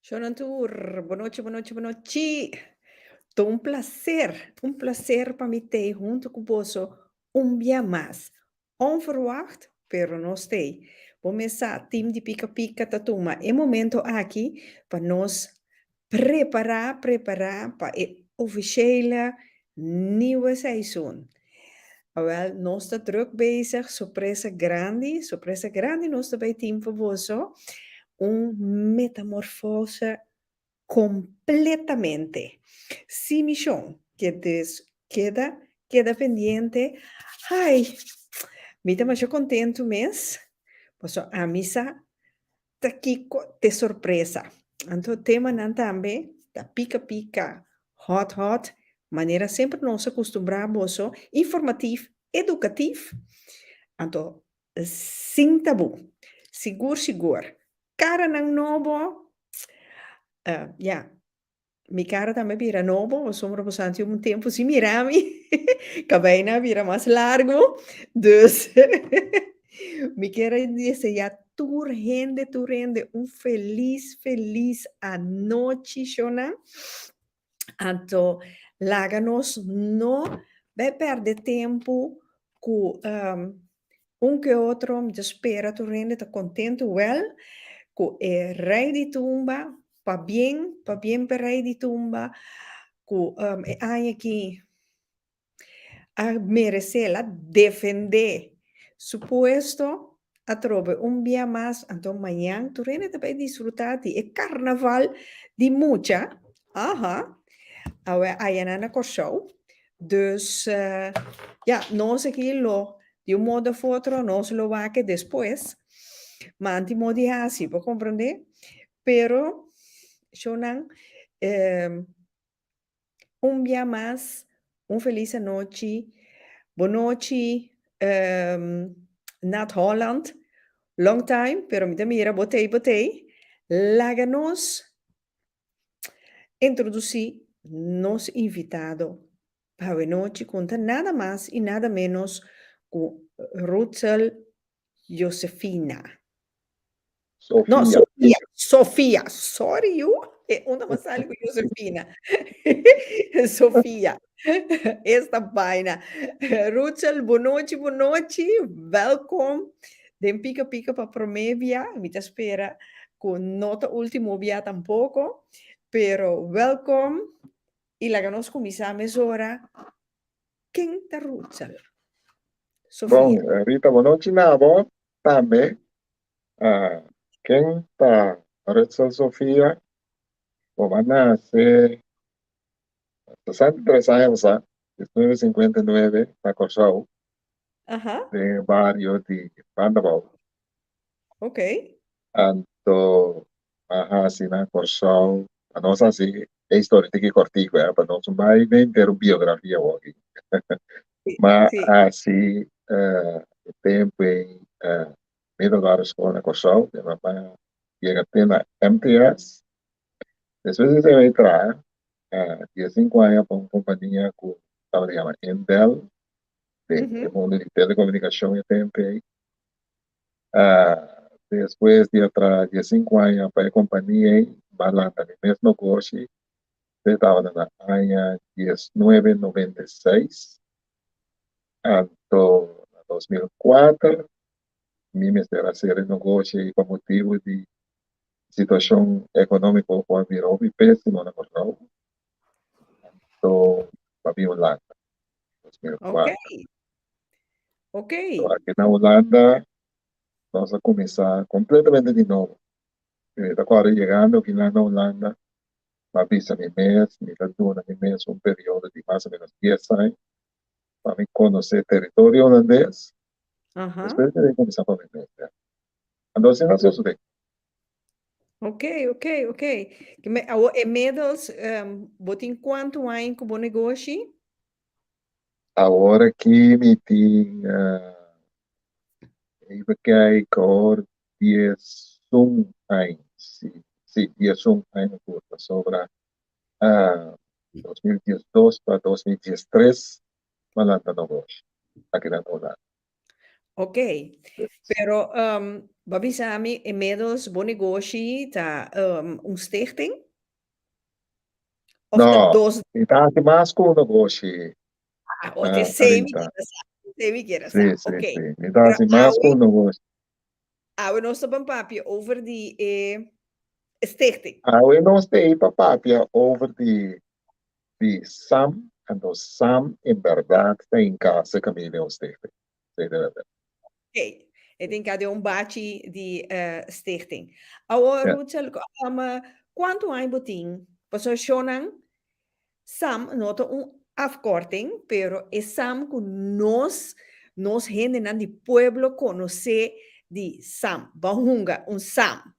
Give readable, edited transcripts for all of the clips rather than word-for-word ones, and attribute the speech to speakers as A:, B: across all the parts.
A: Jonathan, boa noite, boa noite, boa noite. Tô um prazer para me ter junto com você um dia mais. Onverwacht, pero não sei. Começar time de pica-pica tatuma. É momento aqui para nós preparar para o officiële nieuwe seizoen. Wel, nós está druk bezig, surpresa grande, nós está bij team voor você. Metamorfose completamente. Si Michon, queda pendiente. Ai, me dá mais contento mês. Posso a missa tá aqui de surpresa. Então, tema não também, da pica-pica, hot, maneira sempre nós acostumbramos, informativo, educativo. Então, sem tabu. Sigur. Cara não novo, ja, mi cara também vira novo, o sombra bastante um tempo se mirami, cabina vira mais largo, dus me quero desejar tu rende um feliz a noite, Shona. Então, láganos não vai perder tempo com que outro, me espera, tu rende, tá contente, well, com rei de tumba, pa bien per rei de tumba, com ai aqui, a merecê-la, defender, suposto, a trove um dia mais, então amanhã, tu rende também desfrutar de carnaval de mucha, aha, aí na show, dus, ja, nós aqui lo, de um modo ou outro, nós lo va que depois, mas anti así, ¿puedo comprender? Pero, Shonan, eh, un día más, un feliz noche, buona noche, Nat Holland, long time, pero mira, botei, láganos, introduci nos invitado para noche, conta nada más y nada menos con Rutsel Josefina. No,
B: Sofia.
A: Sofia, sorry you, una más algo Josefina. Sofia, esta vaina. Ruchel, boa noite, welkom. Den pica pica para Promevia, mi te spera con nota ultimo via tampoco, pero welkom. Y la conosco mi sa mesora. Quem ta Ruchel?
B: Bom,
A: Sofia.
B: Rita, boa noite, na avó também. Quem está, Rita Sofia, vai nascer 63 anos, 1959, na Corsau,
A: Ajá,
B: de barrio de Pandabal.
A: ok.
B: Anto, assim, na Corsau, a nossa, assim, é história de que cortico, para nós não vai nem ter uma biografia aqui.
A: Sí,
B: Mas,
A: sí.
B: assim, o tempo em middelbare school na Corsau, de mamá llega a MTS. Después de se entrar, 15 anos para uma companhia que estava chamada Intel, de
A: Ujú.
B: mundo de telecomunicação e tempo. Depois de entrar 15 anos para a companhia, balanta no mesmo negócio, estava na ano 1996, até 2004, me era ser negócio com motivo de situação econômica que virou péssima na Portugal. Então, para Holanda,
A: Ok,
B: 2004.
A: ok.
B: Então, aqui na Holanda, nós vamos começar completamente de novo. Agora, chegando aqui lá na Holanda, para visa mi mês, me dá mês um período de mais ou menos 10 anos, para me conhecer o território holandês,
A: Ajá.
B: depois de começar para viver. Então, assim, nasceu isso daí.
A: Ok. Inmiddels, botin quanto anos com o negócio?
B: Agora que me tinha, even kijken, 11 anos, sim, 11 anos, sobre 2012 para 2013, malanta negócio, aqui na Holanda.
A: Ok, pero Babi sami inmiddels Bonegoshi ta stichting? Of ta
B: No,
A: dos
B: itaki mas ko negoci
A: o te
B: arinta.
A: semi kira
B: Sì,
A: sa.
B: sì,
A: Ok.
B: sì.
A: Pero
B: Itaki mas ko negoci.
A: awe no sabang papi over die stichting.
B: We non stay papapia over die Sam en de Sam in verdad está in casa Camilo Stichting. Sì, de verdad.
A: Ok. Ik denk dat een bachi die stichting. Awo
B: Ja.
A: Ruchel, quanto hai botin? Paso shonan Sam nota afkorting, pero es Sam con nos gente nan di pueblo conoce di Sam, bahunga, un Sam.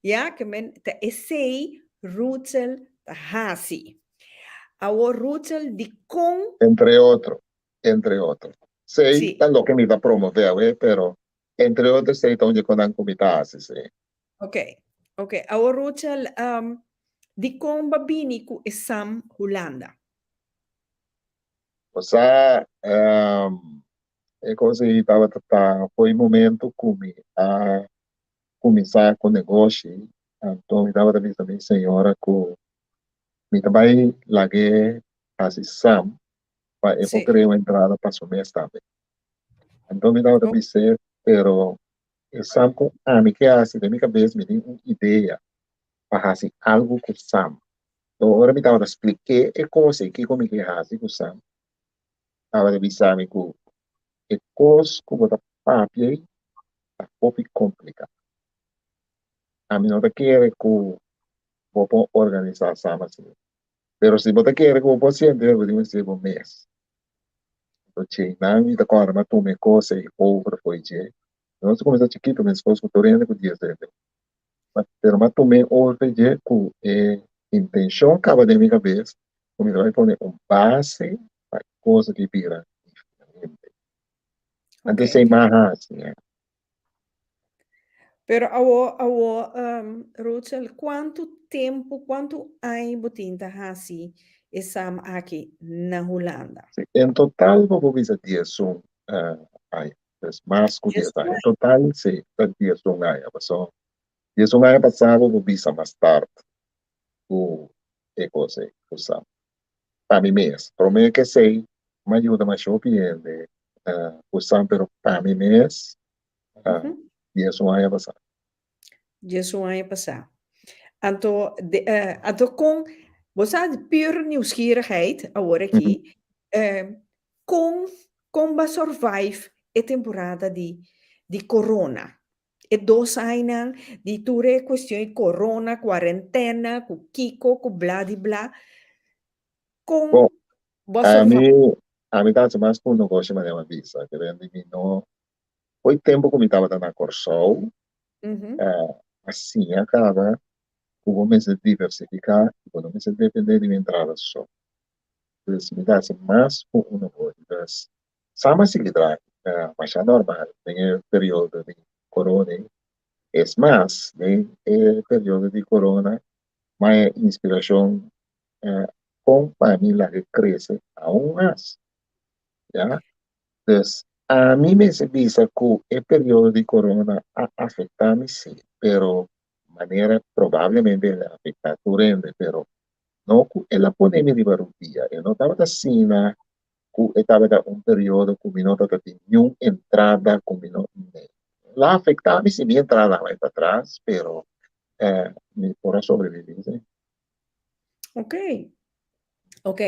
A: Ja, que men te esei Ruchel ta hasi. Awo Ruchel di con,
B: Entre otros, entre otros. Sei,
A: sí,
B: tan lo que me va a promover, pero entre otros, sei donde con la comida, sì, sì.
A: ok, ok. Awo Ruchel, di con babini ku Sam Holanda.
B: Sa, é coisa que estava tratando, foi um momento que a começar com o negócio, então me dava também senhora que me também laguei assim sam, para eu
A: Sí,
B: querer uma entrada para o mês também. Então me dava
A: ok,
B: também ser, pero o sam com a mim que assim, da minha cabeça me deu uma ideia para assim algo com sam. Então agora me dava explicar e coisa que como que é assim com sam, estava de visar me que é coisa que eu papi é um pouco complicado. A mí no te quiere que vos puedas organizar sama assim. Pero se você quer que você siempre deve ser um mês. Então, não me decora, mas tu me coisa e over foi je. Nós começamos chiquito, mas depois que tu rende com dias dele. Mas tu me over je com intenção acaba de minha cabeça, como vai pôr base para coisa que vira.
A: ok.
B: Antes sem mais assim,
A: Pero Rachel, quanto tempo, quanto hai botinta hasi esam aqui na Holanda?
B: em total, vou dizer dias um, ai, mais que dias, em total, sim, dias um, ai, a e isso nga passado vou bisa mais tarde o e cose usa para mim mesmo para mim que sei me ajuda mais shopping de usar pero para mim mesmo
A: Uhum.
B: e isso nga passado.
A: Jesu ai passar. Anto com, você de pure nieuwsgierigheid, agora
B: Uhum.
A: aqui, com, ba survive a temporada de corona. E dos anos de ture questão de corona, quarentena, com kiko, com blá de blá,
B: Bom,
A: com ba
B: a
A: survive.
B: mim a mim tá mais com um negócio mas é uma visa que vem de mim não foi tempo que me estava dando a Corsol
A: Uhum.
B: assim acaba o homem se diversificar e quando me se depender de minha entrada só pues me dá mais com um negócio sama se lidar mas é normal tem o período de corona. Es más, en el periodo de corona, más inspiración con familia que crece aún más, ¿ya? Entonces, a mí me se dice que el periodo de corona ha afectado, sí, pero de manera probablemente le afecta a tu rende, pero no es la pandemia de barutía, no estaba así, estaba en un periodo que no estaba teniendo entrada, la afectaba, sí, mi entrada va para atrás, pero mi por sobrevivir, ¿sí?
A: Ok, ok.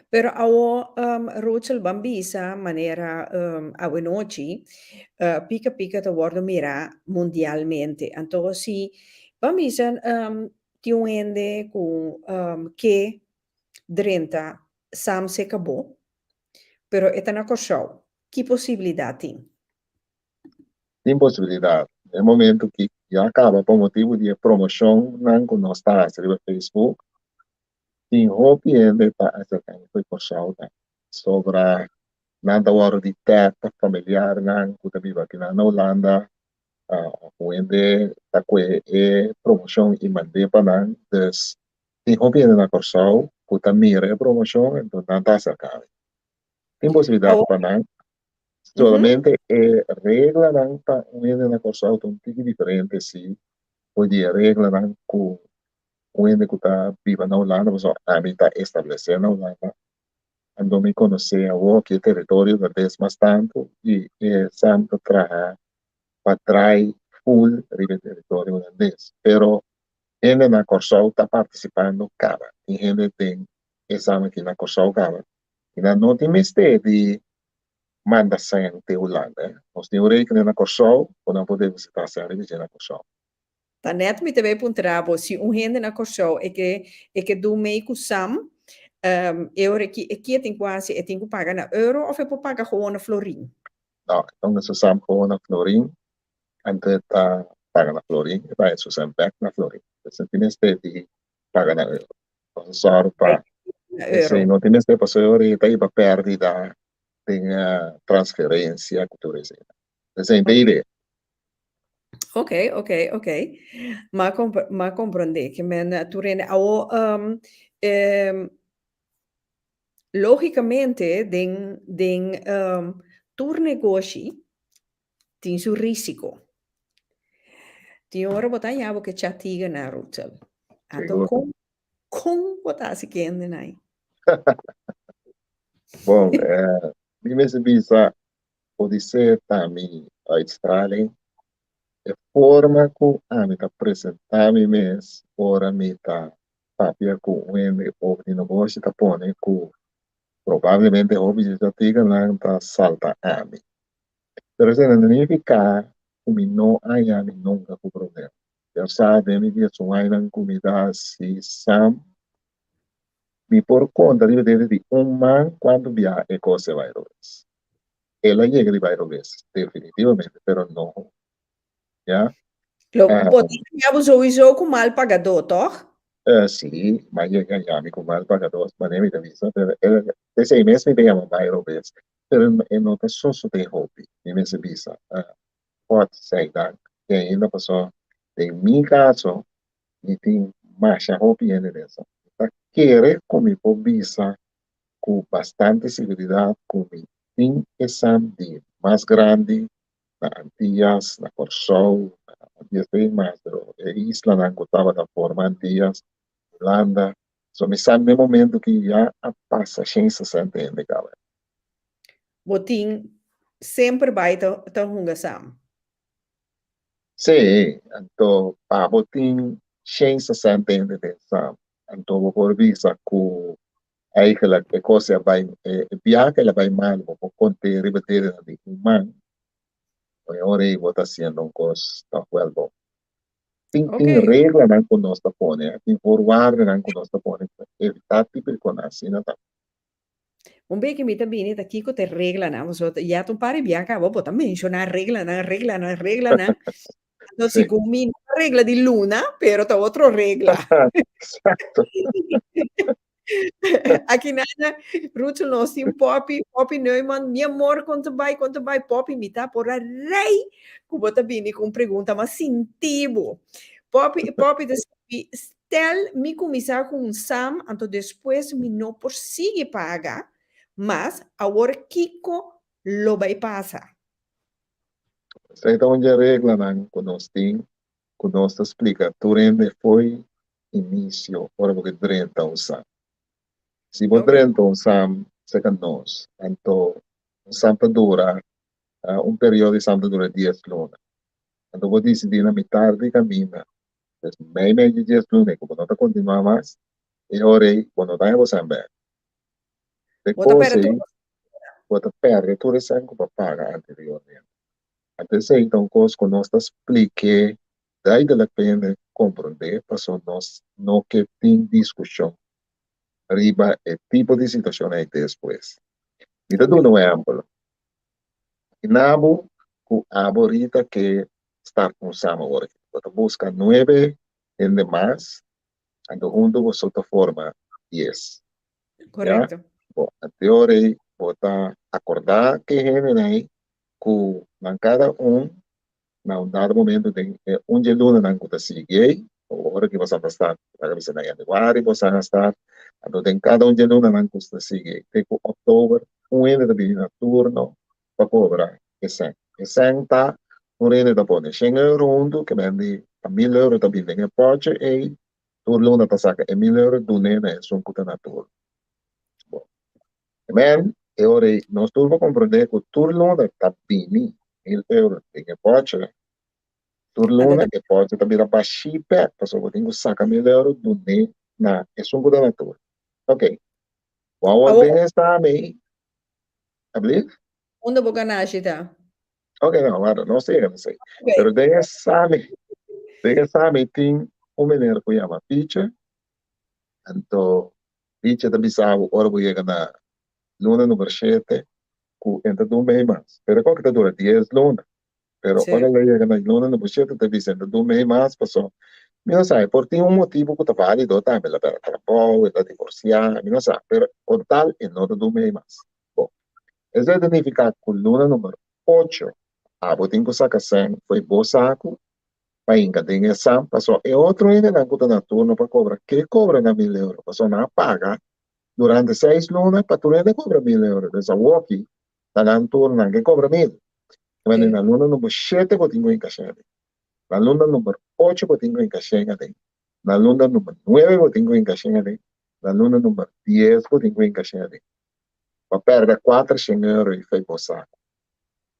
A: Pero awo Rachel Bambisa, manera awe noci, pica pica te worden mira mundialmente. Entonces, si Bambisa tiende con que drenta sam se acabou, pero é na show. Que possibilidade tem?
B: Sin posibilidad. En el momento que ya acaba por motivo de promoción, no está en Facebook, sin hobby de essa foi por sauta sobre nada hora de teta familiar nan que vive aqui na Holanda onde está com promoção e mandei para nan dus sem hobby na Corsau que mira a promoção então não está cercado tem possibilidade
A: Awo,
B: para nan
A: Uhum.
B: Solamente regla dan pa un na corso auto un tiki differente sì, poi di regla dan ku un que tá viva na Holanda, mas a mim tá estabelecer na Holanda, andou me conhecer o que território da vez mais tanto e sempre trabalhar para trás full ribe território holandês. Pero gente na Corsol está participando cara. E gente tem exame aqui na Corsol cara. E na não tem mistério de manda sair de Holanda. Nós temos rekening na Corsol, ou não podemos visitar a ribe na Corsol.
A: Tá net met de webpuntrabo, se gente na corso e que do meio com Sam, eu aqui tem quase, eu tenho que pagar na euro ou eu vou pagar gewoon na florin.
B: Nou, dan is het samen gewoon naar Florin. En dit paga na Florin. E vai, se você back na Florin. Você tem mistério de pagar na euro. Então, só
A: Aí,
B: para
A: na
B: esse
A: euro.
B: não tem mistério para senhor e daí para perdida tem transferência cultura. Essa é a
A: Ok,
B: ideia.
A: ok, ok, ok. Ma comprende que men tu rende ao logicamente tu negoci tem su risiko. Ti ora botar jabo que chatiga na rutel. Anto
B: Seguro.
A: com botar se kende nai.
B: Bom, mi mese bisa Odisseia também a Austrália. É forma que a me apresentar me mes, ora me tá papia com o ende ou de negócio tá pone que provavelmente o visita tiga lá tá salta a mim. Pero se não significa que não há me nunca com problema. Eu sabe me que são aí na comida se sam me por conta de man quando via e cose vai roves. Ela llega de vai roves, definitivamente, pero não, já.
A: Lo
B: Ah,
A: botar jabo sowieso com mal pagador, toch?
B: sì, ma io chiami con mal pagato, ma ne mi vista, per 6 mesi mi pagano mai robe, e non è solo dei hobby, mi mese visa, pot sei da, che ainda passò, in mio caso, mi ti masha hobby en eso. Quiere con mi visa, con bastante seguridad, con mi team exam de más grande, na Antillas, na Corsol, na Antillas bem mais, pero Isla, na Cotava da forma Antillas, Holanda. So, mi sa nel momento che já passa 160 anos, galera.
A: Botin sempre vai ta hunga sam.
B: Sì, anto pa botin 160 anos de sam. Anto por visa ku eigenlijk e cose vai viaje la vai mal po conte ripetere di man. E ora io sta haciendo un cos sta vuelvo.
A: Ok.
B: Tem regra nan ko nos pone, tem forward nan ko nos pone. Evitar tipo con asina.
A: Un be che mi bene da Kiko te regla na so ya tu pare bianca bo bota menziona regla na. No si
B: Sì.
A: combina regla di luna, pero ta otro regla.
B: Esatto.
A: Aqui nana Ruth no sim Poppy Neumann, mi amor, quanto vai Poppy mi tá por a rei. Ku bota bene com pergunta, mas sintivo. Poppy stel mi começar com um Sam, então depois mi não consigo pagar, mas agora Kiko lo vai passar.
B: Então, onde a regra não conosco, conosco explica, turende foi início, ora porque drenta um sam. Se você
A: Ok,
B: drenta um sam, second nós, então, um sam dura, um período de sam dura 10 lunas. Então, você decide na metade do caminho, meio de 10 lunas, como não está continuar mais, e ora aí, quando está em você,
A: bota
B: depois
A: para tu.
B: aí, você perde tudo isso que você paga anteriormente. Até então, conosco nós explique, daí da pena compreender, passou nós não que tem discussão, riba é tipo de situação aí depois. Me dá
A: Ok,
B: um exemplo. Inabo, o aborita que está com sama agora. Você busca 9 em demais, ando junto com outra forma 10. Já?
A: correcto.
B: Bom, a teoria, botar acordar que é aí, com cada um na un dado momento tem um dia luna não conta sigue ou hora que você vai estar para você na januário você vai estar então tem cada um dia luna não conta sigue tem o outubro um ano de turno para cobrar esse. Esse está por ele da pone 100 euro undu que vende a 1000 euro também vem porte e tu luna ta saca e 1000 euro do nene sun kuta na tur. Men, e ora non sto a comprendere che tu luna ta bini 1000 euro vem porte
A: Anda
B: turluna
A: da
B: e pode também dar baixinha, pessoal, vou ter que sacar 1000 euro do ne na é só da natura. Ok. Qual
A: awo
B: bem está aí? Abrir?
A: onda boganagem tá.
B: Ok, não, agora não sei, não sei. Pero
A: Ok.
B: daí sabe tem um menino que chama Picha, então Picha também sabe, ora vou chegar na luna número 7, que entra do mês mais. Pero qual que tá dura 10 luna. Pero ora
A: Sì.
B: vai chegar na luna número 7, também entra do mês mais, pessoal. Mi non sai, por un motivo che ti valido, me la per tra poco, la divorziare, mi non sa, per portal e non do me mas. Bom, esse significa que luna número 8, a botin ko sa kasen, foi bo saco, pa inga dinga sam, passou, e outro ainda na conta na turno para cobrar, que cobra na 1000 euro, passou na paga, durante 6 lunas, para tu ainda cobra 1000 euro, dessa walkie, na lang turno, que cobra 1000. Quando na
A: Sì.
B: luna número 7, botin ko encaixar. La luna número 8, botin ko encaixar. La luna número 9 lo tengo en Cachemire. La luna número 10 lo tengo en Cachemire. Va perdere 400 euro e fai posare.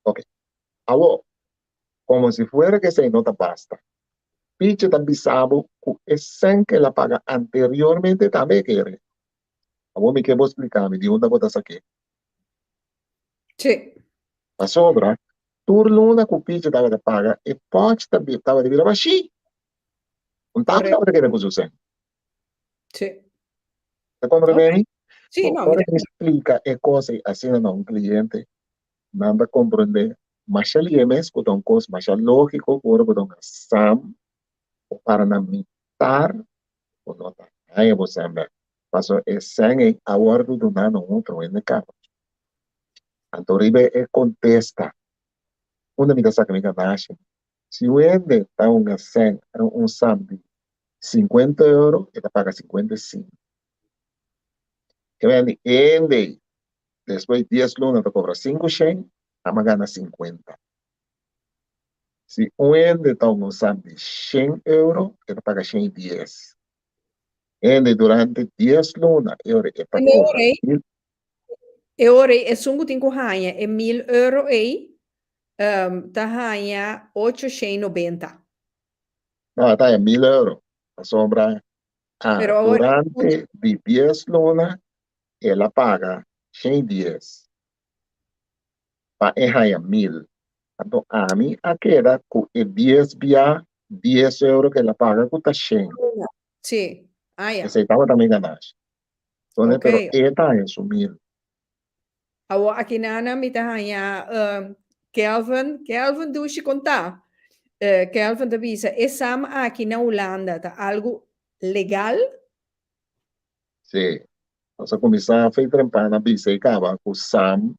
B: Ok. Allora, come se fuera che sei nota basta. Piche también sabo que es que la paga anteriormente también quiere. Allora mi che vuoi explicarmi di una cosa che.
A: Sì.
B: Ma sopra, tu luna che piche dava da paga e poi también dava di dire, ma sì, un taglio
A: Corretto.
B: dava che ne posso usare.
A: Sì.
B: Secondo
A: Ok.
B: me,
A: Sì, no, mi
B: ora
A: dà.
B: mi explica e cose assim a un cliente. Nada compreender. Mas ali é mesmo que coisa mais lógico, agora que sam para na mitar o nota. Aí você anda. Passo é sangue a guardo do nano outro em carro. Antoribe é contesta. Uma me dá saca me ganashe. Se o ende tá um sam de 50 euro, ele paga 55. Que vem ende, depois 10 lunas, tu cobra 5 100, a gana 50. Se um ende está usando 100 euro, ele paga 110. Ende durante 10 lunas, ele
A: E
B: está
A: me
B: cobra
A: orei,
B: 1000,
A: e orei, e sungu tinko hanya, e 1000 euro ei, ta hanya 890.
B: não, está em 1000 euros. A sobra,
A: Pero ora,
B: durante de 10 lunas, ela paga 110. Para errar 1000. Então, a mim, a queda, com 10 via 10 euros que ela paga, custa 100.
A: sì. Ah, yeah.
B: Esse estava também ganhando. Então,
A: Ok.
B: pero esta é su 1000.
A: Awo akinana mi ta hanya, Kelvin doe je conta. Kelvin de visa, e sam aqui na Holanda, tá algo legal?
B: Sim. Então, começar a fazer trampar na bicicleta, com o Sam,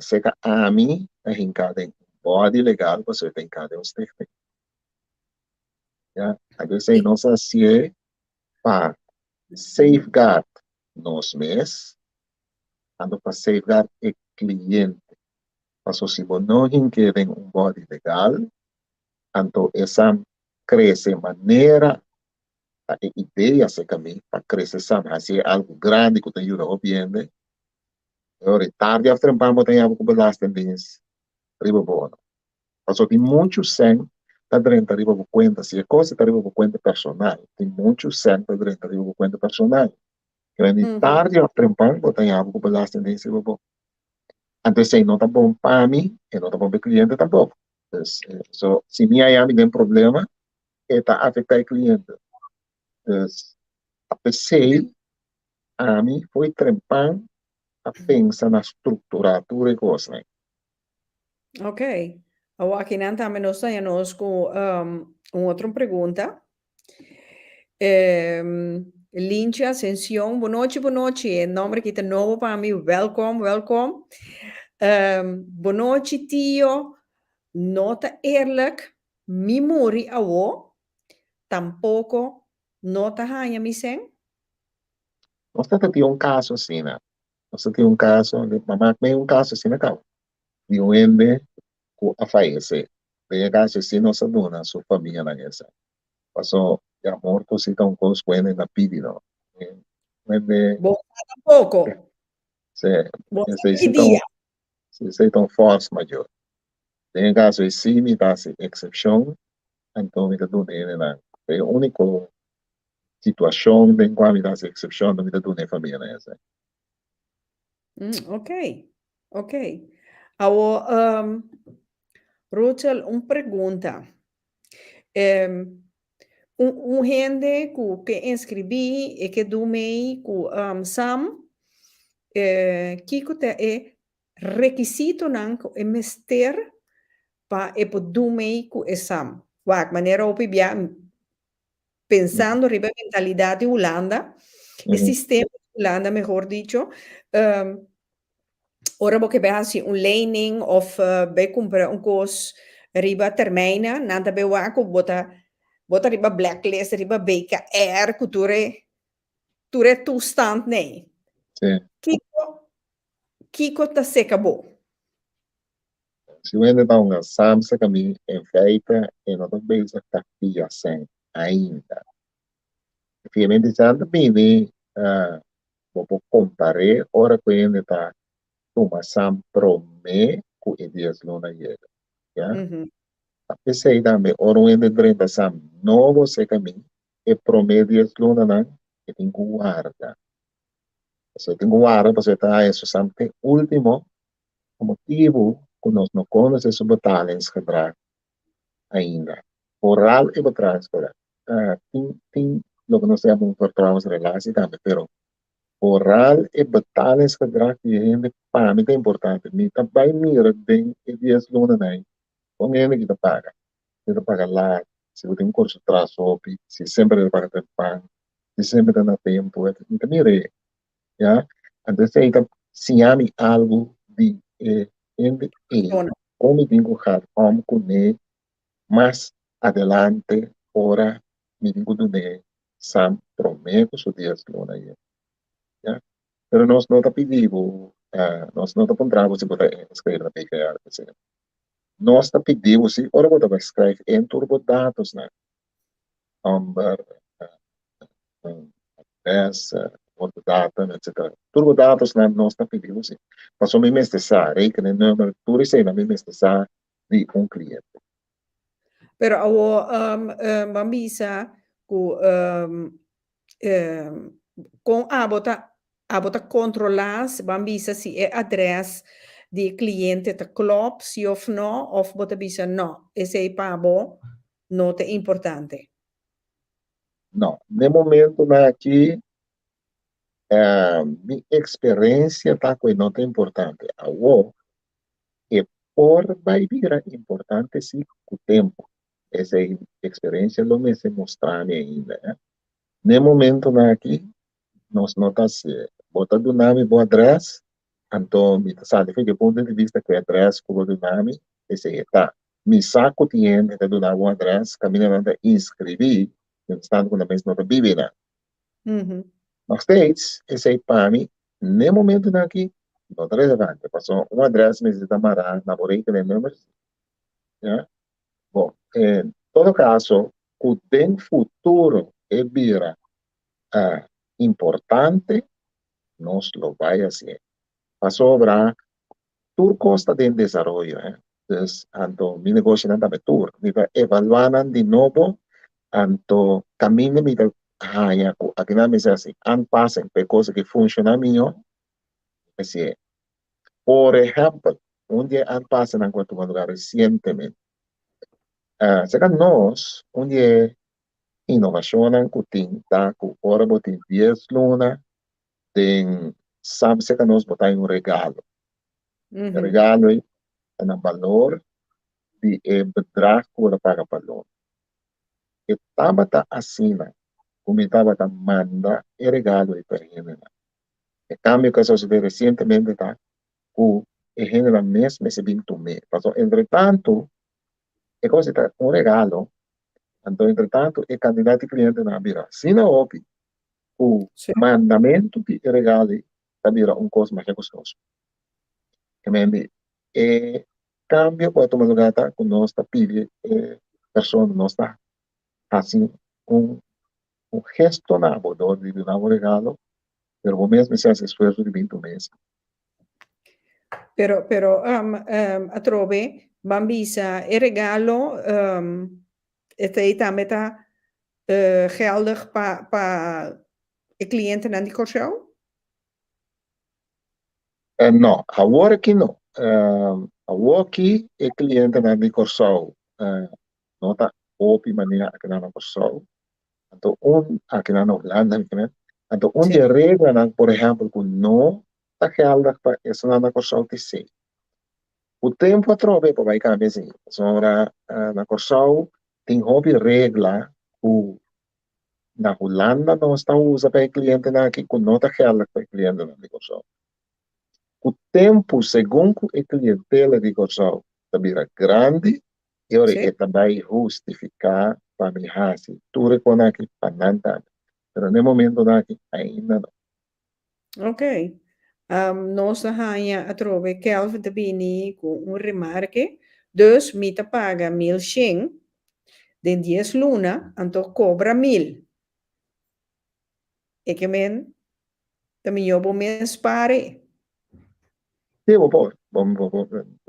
B: seka ami na hinkadeng body legal pa sa hinkadeng ustekte. Ya, ado say
A: Sì.
B: no sa siye pa safeguard nos mes, ando pa safeguard e cliente. Paso si bo no hinkadeng un body legal, anto esa crece manera a ideia se kami pa crece sam hasi algo grande que te ayuda o bien de. Ora tarde after um pampo tem algo que belasting dins ribo bono. Paso tem muitos sen tá dentro arriba por conta, se a coisa tá arriba por conta personal, tem muitos sen tá dentro arriba por conta personal. Que vem
A: Mhm.
B: tarde ou trempão, botar algo que belasta nesse riba. Antes sei não tá bom para mim, e não tá bom para o cliente tampoco. Então, se minha amiga tem problema, é tá afetar o cliente. Então, a PC, a mim foi trempão a pensar na estruturatura e coisa, né?
A: Ok. Awo akinanta também nós temos com uma outra pergunta. Lincia Ascensión, boa noite. É nome que está novo para mim. Welkom, welkom. Boa noite, tio. Nota eerlijk, mi muri awo, tampoco nota hanya mi sen.
B: Nós temos um caso assim, né? Nós temos um caso, mamãe tem um caso assim, né, cara? de onde que a fallece. De caso se não se dona sua família na essa. Passou de amor que se tão com os quando na pedido. Onde
A: Bom, um pouco.
B: se
A: Bom,
B: se
A: dia.
B: tão se tão force maior. De caso se me dá exceção, então me dá do nele na. É a única situação em qual me dá exceção, não me dá do nele família nessa.
A: Ok, ok. Agora, Rochel, uma pergunta. Um gente que inscrevi e que do mei com Sam, que é requisito nanco é mester para e do mei com Sam. Wa maneira o pibia pensando riba mentalidade Holanda, e
B: Uhum.
A: sistema Holanda, mejor dicho, um, ora bo che behasi un lening of be compra un cos riba termina, nada be wako bota riba blacklist, riba beka air ture tu stand nei.
B: Sim.
A: Kiko, Kiko ta seca bo.
B: Se o ainda dá uma samsa que me é feita, e não também se está sem ainda. Finalmente, já também, vou comparar, ora que ainda está uma sam prome com ideias luna yega. Já?
A: Mhm.
B: A pessoa também, ora ainda drenta sam novo se caminho, e promédios luna não, e tem que guarda. Você tem que guarda, você está, isso sam tem último, o motivo que nós não conhecemos sobre talents que ainda. Oral e transfer. Tem lo que nós chamamos de trans relação também, pero oral e betalingsgedrag die ainda para mim é importante. Me também mira bem e dias luna nem. Com ele que te paga lá, se você tem um curso atrás se sempre paga tempo, se sempre dá tempo, então mire, já. Então se ame algo de ainda
A: Dona.
B: como tenho que como com más adelante, ora, mi digo de Sam prometo su días luna ya. Pero nós não está pedindo, nós não está encontrando se você escrever na PKR, assim. Nós está pedindo, se ora você escrever em turbodados, né? Number, address, data, etc. Turbodados, né? Nós está pedindo, sim. Passou me mestessar, reikene número, tudo isso aí, me mestessar de cliente.
A: Pero awo bambisa ku com abota controlas bambisa si é address di cliente ta club si of no of bota bisa no esse é pabo não é importante.
B: Não, no momento, né, aqui, minha experiência está com nota importante. Agora, e por vai vir importante sim com o tempo. Essa experiência não me se mostrar ainda. Né? No momento aqui, nós notamos bota do nome boa address, então me sabe que do ponto de vista que address com do nome, esse está. Me saco tiene de do nome address, caminhando de inscrever, estando com a mesma bíblia.
A: Mhm.
B: Nog steeds is hij PAMI, no momento aqui, não está relevante. Passou um address, necessita marar na rekening nummers. Ja? Bom, em todo caso, o bem futuro é vira importante, nós lo vai fazer. Passou para tur costa de desenvolvimento. Então, anto mi negócio não está tur, mi vai evaluar de novo, anto caminho mi da hanya ko aqui na mesa assim, anpassem para coisa que funciona melhor. Assim, por exemplo, um dia anpassam em quanto lugar recentemente. Sekarang nós, um dia inovação que tem, tá, com ora botin 10 luna, tem, sabe, sekarang nós botar um regalo. O
A: Mhm.
B: regalo é um valor de bedrag que ora paga para nós. E tava tá assina, como tava tá manda, e regalo é para ele. E cambio que se vê recentemente, tá, o e genera mesmo esse vinto me. Passou, entretanto, é como se tá um regalo. Então, entretanto, o candidato e cliente na vira. Se não houve o
A: Sì.
B: mandamento de regali, está vira um custo mais custoso. Quindi, E cambio para tomar lugar com nós está pedindo pessoa não está assim um gesto na boda de dar um regalo, pero o mesmo se faz esforço de 20 meses.
A: Pero a trove, bambisa, e regalo, het também tá geldig para de cliënten aan die corso?
B: Não, agora que não. Agora que o cliente na de corso não está open maneira aqui na corso. Então, aqui na Holanda, então, onde
A: Sim.
B: regra, por exemplo, que não está geldig para essa na corso que sei. O tempo a trove para vai cambiar assim. Sonra na corso tem hobby regla que na Holanda não está usa para o cliente na aqui que não está geldig para o cliente na de corso. O tempo, segundo a clientela de Gozal, também era grande, e ora é
A: Sim.
B: também justificar para me fazer tudo com aqui para não dar. Mas no momento aqui ainda não.
A: Ok. Nós hanya a trove kelf de bini com remarque. Dus mita paga 1.100, den 10 luna, anto cobra 1.000. E que men, também eu vou me spare.
B: Sim, vamos,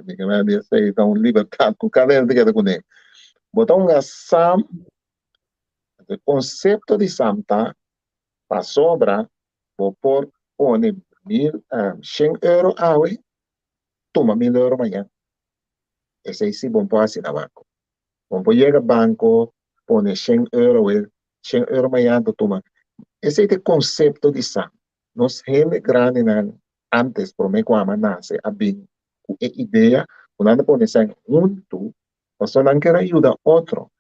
B: diga me dizer, então, libertad com cada um de com ele. Botar um SAM, o conceito de SAM tá, para sobra, vou pôr, pone 100 € hoje, toma 1.000 € amanhã. Esse aí sim, vamos pôr assim na banco. Vamos chegar ao banco, pone 100 € 100 € amanhã, toma. Esse é o conceito de SAM. Nós, gente grande, antes, por mim, quando nasce, a bem, a ideia, quando pone 100 junto, você não quer ajudar outro.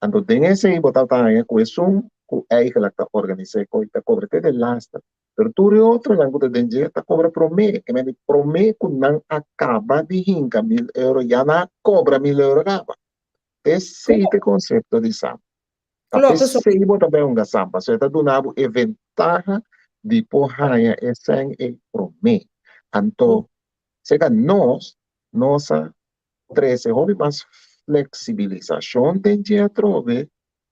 B: Então, tem esse aí, botar aí, com isso, com eigenlijk te organiseren, com te cobra te de lasta. Pero tu re outro, não que te dinheiro, te cobra promê, que me promê que não acaba de hinca 1.000 € já não cobra 1.000 € acaba. Esse é o conceito de SAM.
A: Klopt, so,
B: Apesar de botar bem um samba, você está dando a vantagem de porraia esse é promê. Então, chega nossa 13 houve mais flexibilização de dia trove,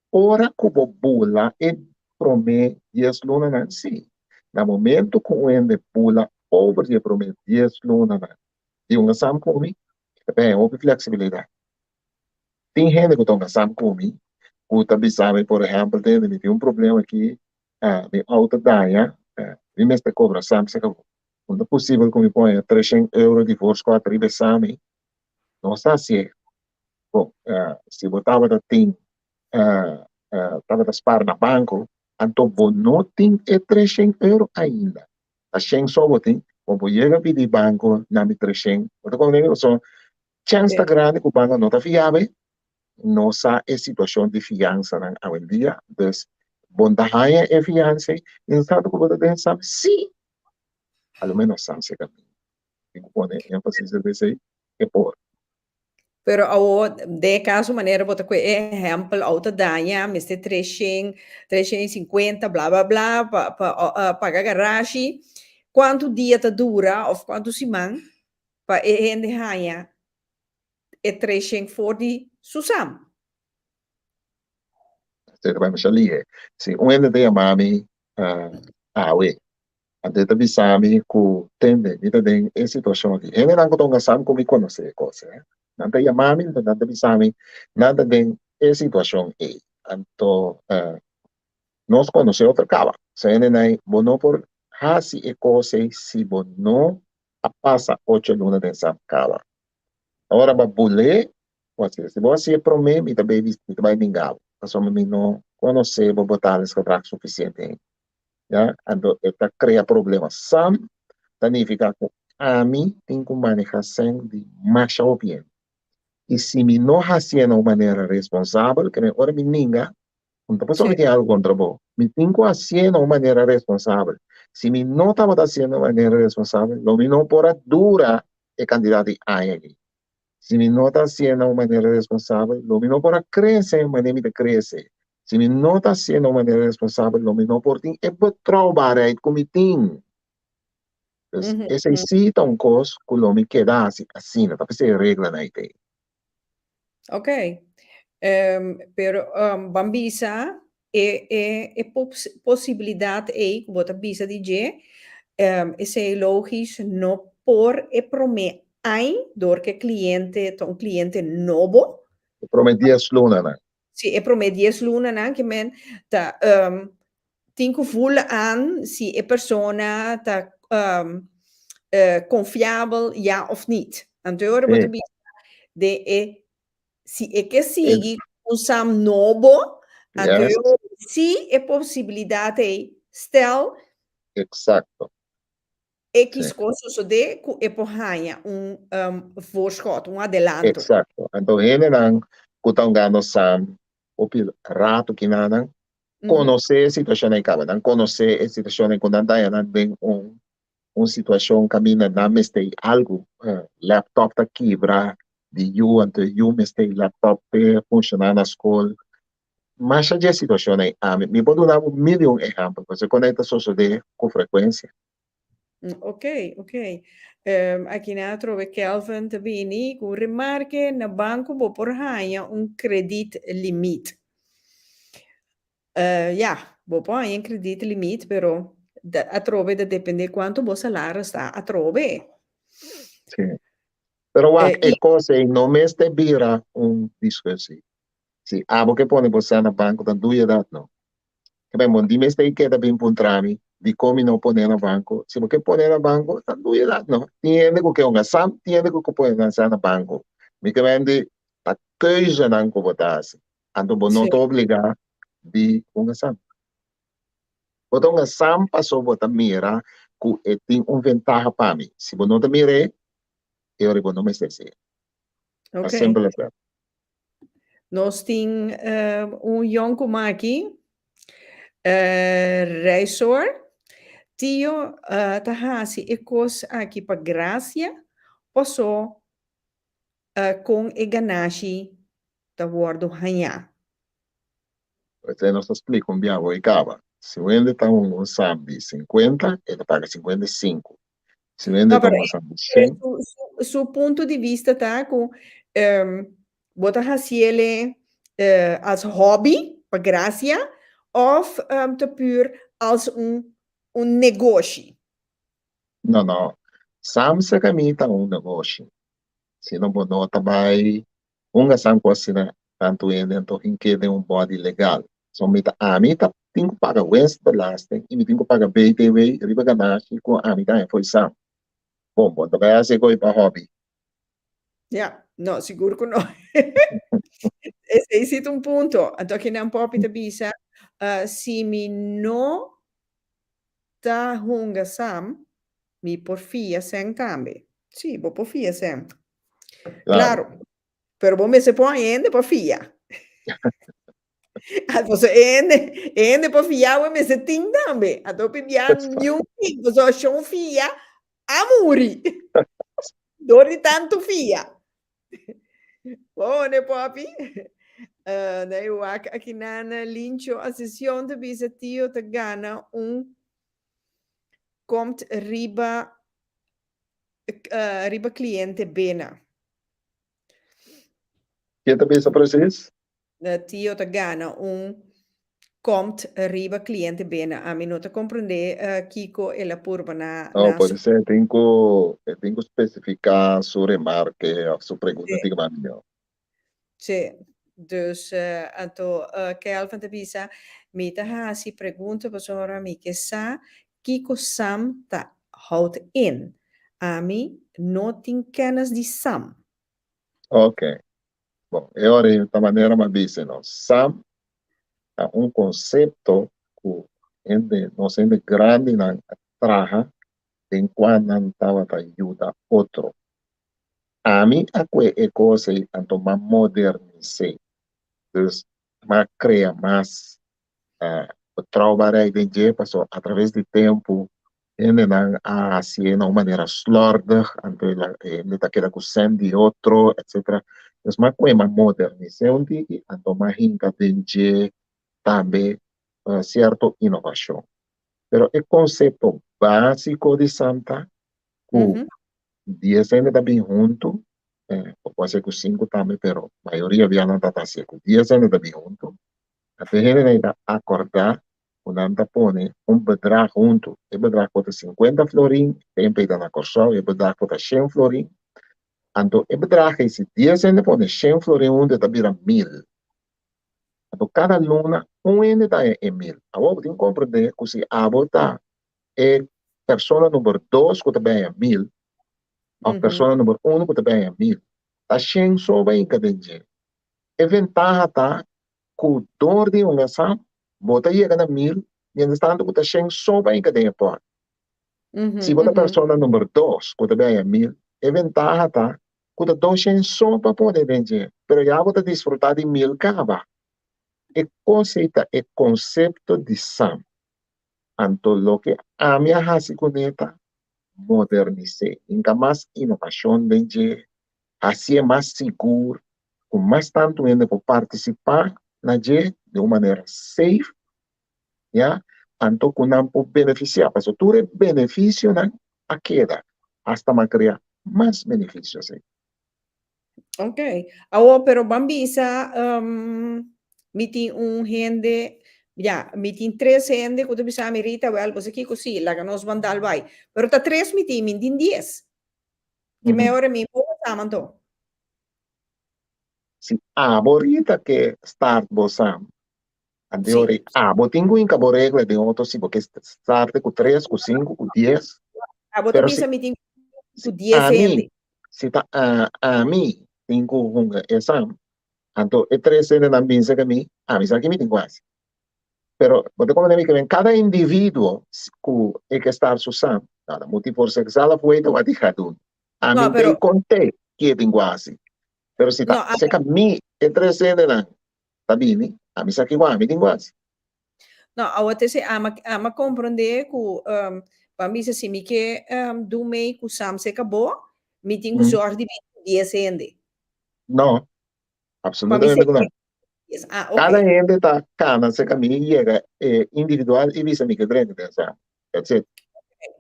B: ora como bula e promê 10 luna não sim. No momento que o ende bula over de promê 10 luna não, de um sam comi, bem, houve flexibilidade. Tem gente que está sam comi, o também sabe, por exemplo, tem um problema aqui, de alta daia, e mesmo cobra SAM, se acabou. Não é possível que me ponha 300 € de força com a tribo SAM, não está assim. Bom, se botava da tem, estava da spar na banco, então bom, não tem 300 € ainda. A 100 só botem, como chega a pedir banco, na me 300, então como eu sou, chance está grande que o banco não está fiável, nossa situação de fiança hoje em dia, então, bondahaya é fiança, enquanto que você tem sabe, sim, pelo menos sabe se caminho. Tem que pôr ênfase nesse aí, é por.
A: pero de caso maneira bota com exemplo auto danha, meste 350, blá blá blá, para pagar garagem, quanto dia tá dura ou quanto semana para gente ganha e 340 susam.
B: Você vai me chamar, se um ainda tem a mami, ué, até também sabe que tende, ainda tem essa situação aqui. Ele não conta sabe como me conhecer coisa, né? Não tem a mami, não também sabe, nada tem essa situação aí. Então, nós conhecemos outra cava. Se ele não, não por hasi e coisa, se não passa 8 lunas dessa cava. Agora, para bulé, se você promete, também vai vingar. Só me não conhecer, vou botar esse contrato suficiente. Já, então, está cria problemas. Sam, significa que a mim tem que manejar de mais ou bem. E se me não fazia de maneira responsável, que me ora me ninga, então pessoa me
A: Sim.
B: tem algo contra você. Me tem que fazer de maneira responsável. Se me não estava fazendo de maneira responsável, não me não pode dura o candidato a ele. Se me não está fazendo de maneira responsável, não me não pode crescer de maneira de crescer. Se me não está fazendo de maneira responsável, não me não pode trabalhar como tem. Dus
A: Mhm,
B: esse
A: mhm.
B: cita un cos que l'homme queda assim, tá pensando regra na ideia.
A: Ok. Pero bambisa e possibilidade e bota bisa di je e se logisch no por e prome ai dor che cliente un cliente novo
B: Prometia sluna na.
A: sì e prome 10 luna anche men ta tinko full aan si e persona ta confiabel ja of niet. Antore bota
B: Sim,
A: bisa de se é que
B: é,
A: siga um sam novo, então
B: yes,
A: se é possibilidade stel
B: exacto.
A: é que
B: Sim,
A: escoço de é porranha voorschot, adelanto.
B: exacto. Então, ele não, kutang gano sam, o rato que nada,
A: Uhum.
B: conhecer a situação em cada, não conhecer a situação em quando anda, não tem uma situação caminha, não me tem algo, laptop tá quebra, de you, então you me tem laptop funcionar na escola. Mas a situação é, me pode dar um milhão de exemplos, você conecta só de com frequência.
A: Ok, ok. Aqui na trove Kelvin te bini com remarque na banco bo porranha credit limit. Ja, bo porranha credit limit, pero a trove de depende quanto bo salário está a trove.
B: Sim. Pero a
A: E
B: cosa é, não me este vira um discurso. Se porque pone você na banco, dan duia dat não. Que bem, bom, dime este queda bem puntrami, de como não pone na banco. Se você pone na banco, dan duia dat não. Tiene que é um sam, tiene que pone na banco. Me que vende a coisa não que botasse. Ando bom não
A: sì.
B: te obrigar de um sam. Botar um sam passou botar mira, que tem um ventaja para mim. Se você não te mire, eu não me sei. As
A: Ok.
B: simple as that.
A: Nós temos um jonko aqui, reisor, tio tahasi e cos aqui para Gracia, passou com e ganashi da wordo hanha.
B: Você nos explica um biago e cava. Se vende está um sambi 50, ele paga 55. Se vende
A: No,
B: está
A: però
B: um sambi 100,
A: su punto di vista tá com bota hasiele als hobby, para Gracia, of te puur als un negócio.
B: não, não. Sam se caminha está um negócio. Se não bonou também, sam cosina tanto ele então que tem um body legal. So a mim tá tenho que pagar West Belasting e me tenho que pagar BTW, riba ganache com a mim tá foi sam. Bom, então vai ser coi para hobby.
A: Ja, no, sicuro che no. E siete un punto, a che non può bisa, si mi no ta hunga sam, mi porfia sen cambi. Sì, bo porfia sem.
B: Claro.
A: Claro, pero bo me se può ende porfia. Also ende porfia we me se ting dambe. A dopo pian
B: Exacto.
A: nyung so shon fia amuri. Dori tanto fia. Buone papi. Nee, wak aqui na lincho a sessão de bisa tio te gana komt riba cliente bena.
B: Que também se precisa?
A: Tio te gana komt riba cliente bena. A mim não te compreende Kiko e la purba
B: Não, pode ser, tenho que especificar sua remarca, sua pergunta,
A: sì,
B: diga mais melhor.
A: sì. Dus anto Kelvin te bisa mita hasi pergunta pasora mi che sa Kiko Sam ta houdt in. Ami não tem kennis de Sam.
B: Ok, bom, é hora da maneira mais disse, não. Sam é um conceito que nós ainda grande na traja, enquanto não estava a ajudar outro. A mim, a que é coisa, então, mais modernizar, dus, mais criar mais, o trabalho de passou através do tempo, ele não assim de uma maneira slordig, então ele está querendo com de outro, etc. Mas uma coisa mais modernização de, então mais hinca de também certa inovação. Pero o conceito básico de Santa Ku 10 anos também junto, pode ser com 5 também, pero a maioria viana tá assim, com 10 anos também junto. Até ele ainda acordar, quando anda põe bedrag junto, e bedrag pode 50 florin, tem peida na corção, e bedrag pode 100 florin. Então, e bedrag esse 10 anos põe 100 florin junto, tá vira 1000. Então, cada luna, ano tá é 1000. Agora, tem que compreender que se a bota é pessoa número 2, que também é 1000, a pessoa número 1, que também é 1000. Tá 100 só bem cada dia. E ventaja tá, que o dor de uma ação, bota aí a 1000, e understand que tá 100 só bem cada dia. Se bota pessoa número 2, que também é 1000, e ventaja tá, que tá 200 só para poder vender. Mas já bota desfrutar de 1000 cava. E conceito é conceito de SAM. Então, lo que a minha raça conecta, modernize, ainda mais inovação, vende, assim é mais seguro, com mais tanto ainda para participar na de uma maneira safe, já, então que não pode beneficiar, porque tudo é benefício na a queda, hasta mais criar mais benefícios.
A: Ok. Ahora, pero Bambisa, mi ti un gente, ya, mi ti tres gente, que tu bisa mirita, well, pues aquí così, la que nos van dal vai. Pero ta tres mi tin 10. Que me ora mi po samanto.
B: Se a borita que start bosam,
A: Sì.
B: anteriore, botingo in cabo regra de outro, sim, porque start com 3, com 5, com 10,
A: A bota
B: pero se
A: bisa mi tin
B: se
A: ku 10
B: a mim,
A: gente.
B: se tá a mim, tenho um exame, então é 3 anos na minha que mim, a mim sabe que me tem quase. Pero, você como que vem cada indivíduo que é que está usando, nada, multipor sexual foi do adicado. A
A: No,
B: mim tem
A: pero,
B: conte que tem quase. Pero se tá,
A: no,
B: se que mim é 3 anos na, tá bem, a mim sabe que me tem quase.
A: no, a te se ama comprende ku Bambisa si mi che do mei ku sam se acabou, mi tin ku zorg di 10 gente.
B: Não,
A: Bambisa
B: absolutamente não.
A: ok.
B: Cada gente está cada se caminha individual e visa me que drene dessa. That's it.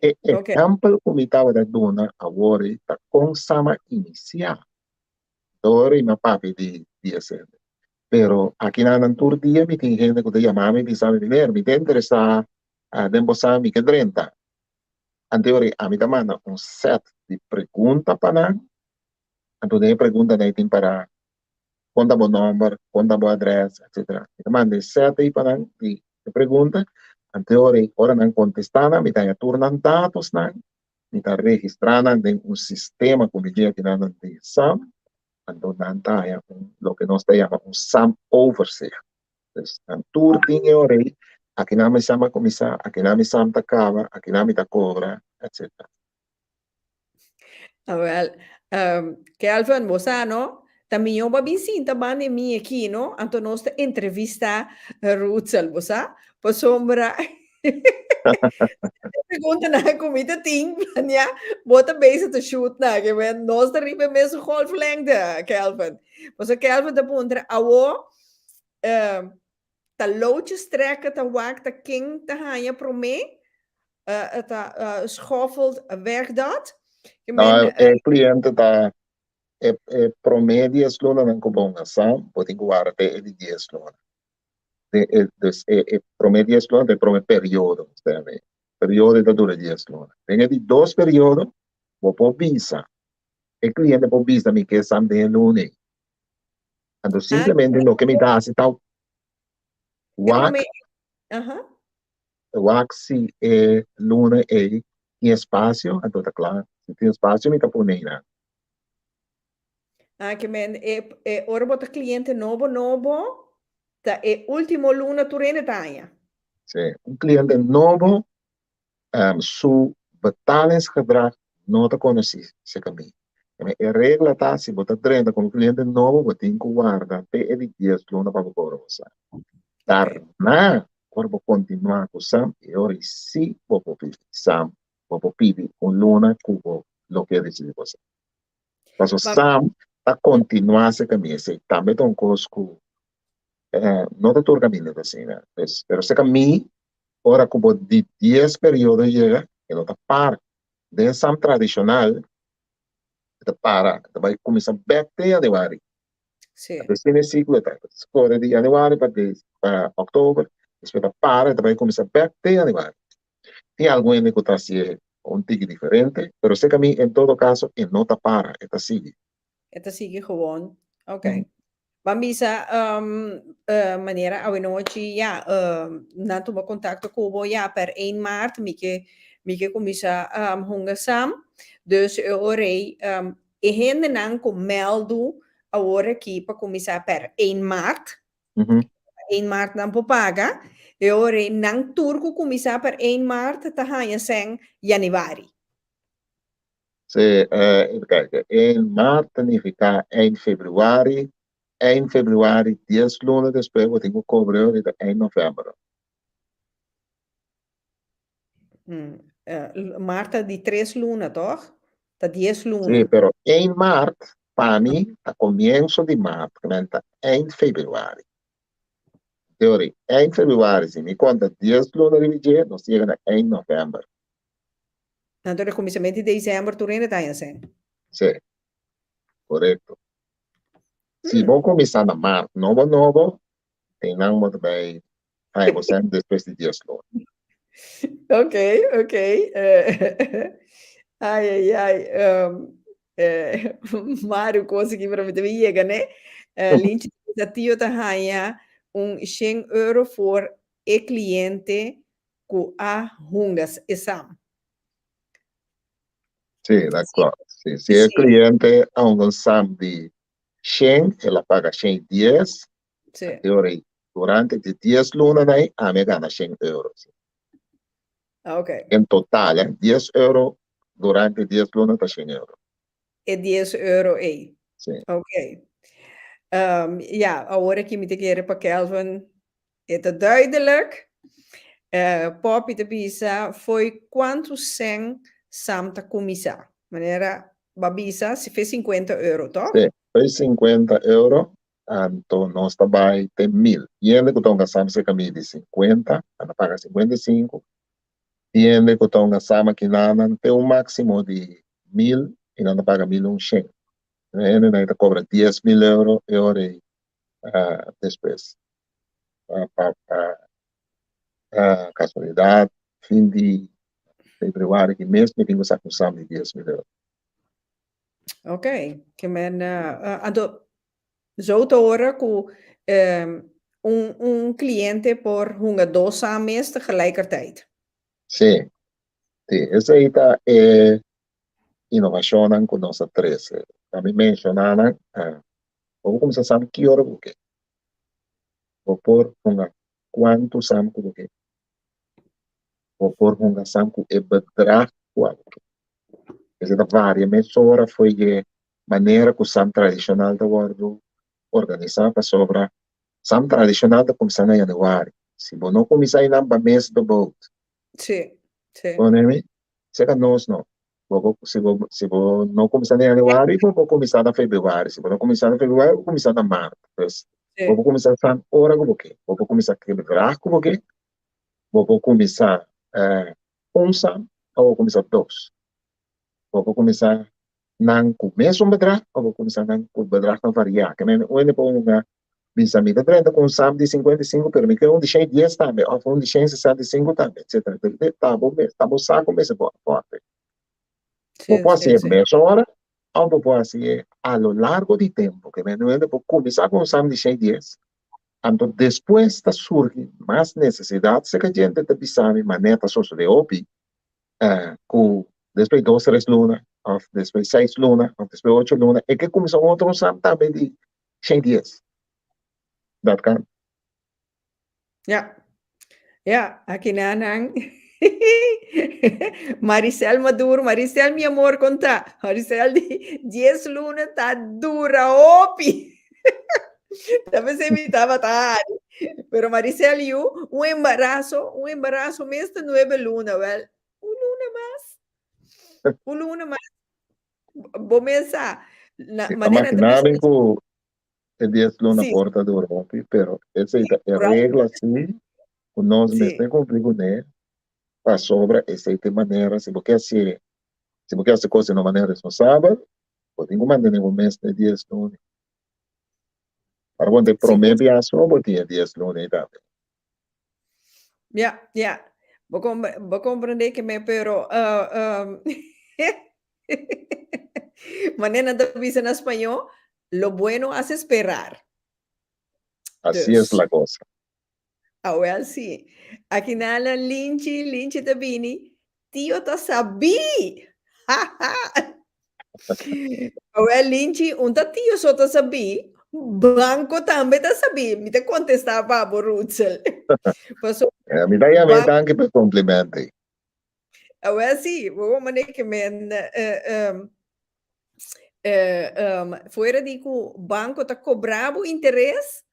B: E
A: Ok.
B: exemplo como estava da dona agora está com sama iniciar. Dora e uma papi de ser. Pero aqui na tour dia me tem gente que te chama me bisa me ver, me tem interessa a dembo sa me que drenta. Anterior a mim também um set de pergunta para nós. Então de pergunta daí tem para conta bo number, conta bo address, etc. Então manda set aí para nós de pergunta. Anterior ora não contestando, me tem a turnan dados nós, me está registrando em um sistema como dia que nós de SAM. Então não tá lo que nós chamamos um SAM overseer. Ang turting yore, akinami sama komisa, akinami sam takava, akinami takora, etc.
A: Well, che Alvan Bosano, também eu babin sinta bane mi aqui, no? Anto nós entrevista Ruth Salbosa, pa sombra. Pergunta na comida ting, ja, bota bezig te shoot na, que men nós da ribe mesmo golflengte, Kelvin. Mas o Kelvin da puntra, awo, ta loodjes trekken, ta wak, ta king, ta hanja pro me, ta schoffelt, werk dat. Je men,
B: Não, cliente da promédio luna ng kubongasan, pwede guarda ele 10 luna. Promédio luna de promédio período, sabe? Período da dura 10 luna. Tem de 2 períodos, vou por visa. O cliente por visa me quer saber luna. Então, simplesmente, no que me dá, se tal,
A: é pro
B: WAC,
A: me, aham.
B: se luna e em espaço, então tá claro. Se tem espaço, me tá punendo.
A: Que men, ora bota cliente novo, novo, ta ultimo luna tu rene tanja.
B: Sim. Um cliente novo, seu betalingsgedrag não está conhecido, se caminho. A regra está, se você treina com um cliente novo, você tem que guardar até ele 10 luna para você.
A: Ok.
B: Daarna, quando você continuar com o SAM, e ora sim, você pedir SAM, você pedir um luna que você quer decidir você. Mas o
A: Ma,
B: SAM está continuar esse caminho, se também tem um custo, não está todo caminho assim, né? Mas esse caminho, ora como de 10 períodos chega, ele está par. de sam tradicional, vai começar bem em januário.
A: Sì.
B: Até fim ciclo, scorre de januário para outubro, depois para, vai começar bem em januário. Tem algo que está sendo um tique diferente, mas sei que a mim, em todo caso, não está para, está sigue.
A: Ito sige gewoon.
B: Mm.
A: Okay. Mambisa, maniera awinochi ja, nato mo contacto kubo ja per 1 maart, mike komisa hungasam. Dus orei, ihende nang kumeldu awore kipa komisa per 1 maart.
B: Mm-hmm.
A: 1 maart nang popaga. E orei nang turco komisa per 1 maart tahanya seng januari.
B: Se, even kijken, 1 maart significa 1 februari, 1 februari, 10 lunes después, eu tenho que cobrar de 1 novembro.
A: Maart di 3 luna, toch? Da 10 luna.
B: Sim, pero 1 maart, para mim, a comienzo de maart, que está 1 februari. Teoria, 1 februari, se me conta 10 lunes de dia, nós chegamos a 1 novembro.
A: Então, começamento de dezembro, tu ainda tá assim.
B: Sim, correto. Se vou começar na maart, novo, tem não muito bem, aí você depois de 10 lunes.
A: Ok, ok. Ai, ai, ai. Mário consegui para me chega, né? Lynch desafio tá ganha 100 euro voor e cliente que a hungas exam.
B: Sim, d'accordo. Sim, se
A: Sim,
B: o cliente ha un ensemble de 100, ela paga 110, a
A: sim.
B: teoria, durante de 10 lunas, aí, a me gana 100 euros.
A: Ok.
B: Em total, 10 euros durante 10 lunas, está 100 euros.
A: E 10 euro aí.
B: Sim,
A: Ok. Ja, agora que me te querer para Kelvin, é duidelijk. Papi de Bisa foi quanto sem Santa Comissa. Maneira, Babisa se fez 50 euro,
B: sim.
A: toch?
B: Foi 50 euros, então nós também tem 1000. E ele que estão gastando cerca de 50, ela paga 55. E ele que estão gastando aqui tem um máximo de 1000, e não paga 1100. Ele ainda cobra 10.000 euros e hora depois. A casualidade, fim de februário, que mesmo me tenho essa função de 10.000 euros.
A: Ok, que men, ando, zo te horen que cliente por 2 mês tegelijkertijd.
B: Sim, sim. Essa aí tá, é inovação com nossa três. Também mencionaram, vou começar a saber que hora porque vou pôr quanto sabe porque vou pôr sabe é bedrag qual. Essa da várias mesura foi de maneira que o sam tradicional da guardo organizar para sobra sam tradicional da começar em januário. Se você não começar em mês do boat,
A: Sì, sì.
B: né? Seca nós não. Se você não começar em januário, vou começar em fevereiro. Se você não começar em fevereiro, vou começar em março. Vou
A: Sì.
B: começar a hora com você. Vou começar a quebrar com você. Vou começar sam ou vou começar dois. Vou começar nang com o mesmo bedrag ou vou começar nang com o bedrag não variar. Que nem o uma bisa mi trenta com sam de 55, pero me quedo um de 110 também, ou um de 165 também, etc. Tá bom saco mesmo, forte. Vou
A: Sì, sì,
B: fazer
A: sì.
B: meia hora, ou vou fazer a lo largo de tempo, que me vou começar com sam de 110. Então, depois da surge mais necessidade, se que a gente está pensando em maneira social de OPI, com depois 2, 3 lunas, ou depois 6 lunas, ou depois 8 lunas, é que começou outro sam também de 110. Dat kan.
A: Ja. Ja, aqui nanang. Maricel Maduro, Maricel, mi amor, conta. Maricel di 10 luna tá dura, opi. Talvez você me tava tarde. Pero Maricel, you, um embaraço mês de 9 luna, well. Luna mais, luna mais. Vou pensar. Na maneira de
B: Imaginava
A: pessoa.
B: que 10 lunas na
A: Sim,
B: porta do Europa, pero essa é
A: right?
B: regra assim, o nós mesmos
A: Sim.
B: temos que cumprir com ela, para sobra, essa é a maneira, se você assim, Se você hace coisas de uma maneira responsável, você tem que manter o mês de 10 lunes. Para quando
A: Sí, pues,
B: promedio, você tem 10 lunes também.
A: ya, ya. Vos comprendés que me, pero, manera de decir en español, lo bueno hace esperar.
B: Assim é
A: Dus,
B: a coisa.
A: well, sí. Aquí nada, Linchi te vini, tío te sabí. Well, Linchi, un tío so te sabí, banco también te sabí, me te contestaba por Rutzel. Pues,
B: Me dá a
A: banco,
B: tanque para complemento.
A: well, sí, vos manejar que me, fuera de que o banco tá cobrando interesse,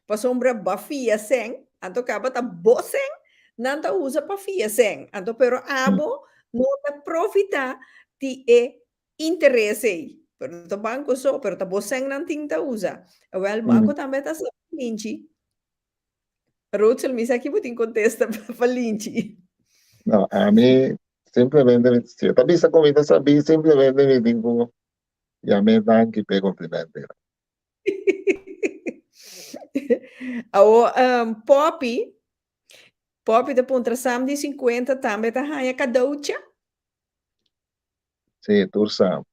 A: para sombra bafia sem, então acaba tá bossem, não tá usa para fia sem, então pero abo não tá profita de interesse, pero o banco só, pero tá bossem não tem tá usa, o banco também tá linchi, Rutzel me aqui botin contesta para linchi.
B: Não, a mim, simplesmente, se eu também essa comida sabia, simplesmente me digo, e a me tanque para complemento.
A: O Poppy de puntra sam di 50 também tá ganha cadeaucha.
B: Sim, tu sabe.